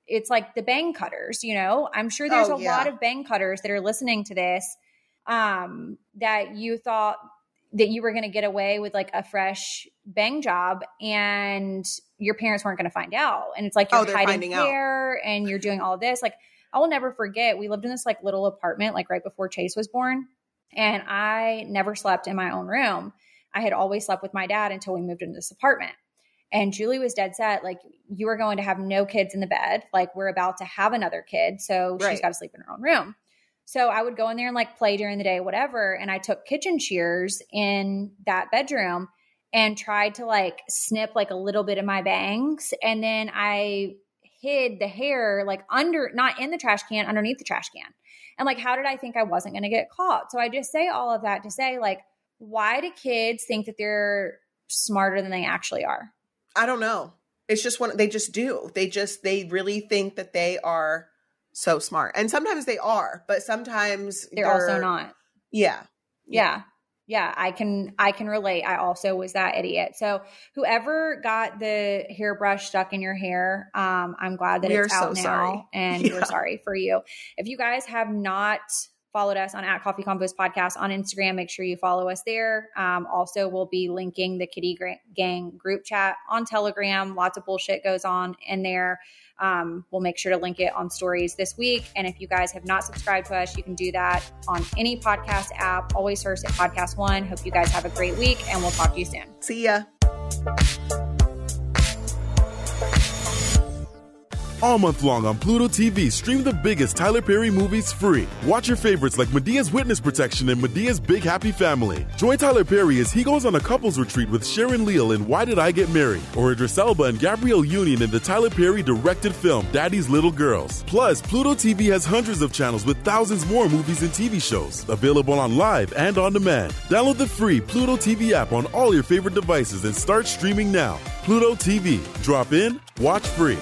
It's like the bang cutters, you know? I'm sure there's a lot of bang cutters that are listening to this, that you thought that you were going to get away with like a fresh bang job and your parents weren't going to find out. And it's like, you're hiding hair and you're doing all of this. Like, I will never forget, we lived in this like little apartment, like right before Chase was born. And I never slept in my own room. I had always slept with my dad until we moved into this apartment. And Julie was dead set, like, you are going to have no kids in the bed. Like, we're about to have another kid. So she's got to sleep in her own room. So I would go in there and like play during the day, whatever. And I took kitchen shears in that bedroom and tried to like snip like a little bit of my bangs. And then I hid the hair like under, not in the trash can, underneath the trash can. And like, how did I think I wasn't going to get caught? So I just say all of that to say, like, why do kids think that they're smarter than they actually are? I don't know. It's just they just do. They really think that they are so smart. And sometimes they are, but sometimes they're also not. Yeah. I can relate. I also was that idiot. So whoever got the hairbrush stuck in your hair, I'm glad that it's out now. Sorry. And we're sorry for you. If you guys have not followed us on @CoffeeConvos Podcast on Instagram, make sure you follow us there. Also, we'll be linking the Kitty Gang group chat on Telegram. Lots of bullshit goes on in there. We'll make sure to link it on stories this week. And if you guys have not subscribed to us, you can do that on any podcast app. Always search at Podcast One. Hope you guys have a great week, and we'll talk to you soon. See ya. All month long on Pluto TV, stream the biggest Tyler Perry movies free. Watch your favorites like Medea's Witness Protection and Medea's Big Happy Family. Join Tyler Perry as he goes on a couples retreat with Sharon Leal in Why Did I Get Married? Or Idris Elba and Gabrielle Union in the Tyler Perry directed film Daddy's Little Girls. Plus, Pluto TV has hundreds of channels with thousands more movies and TV shows. Available on live and on demand. Download the free Pluto TV app on all your favorite devices and start streaming now. Pluto TV. Drop in, watch free.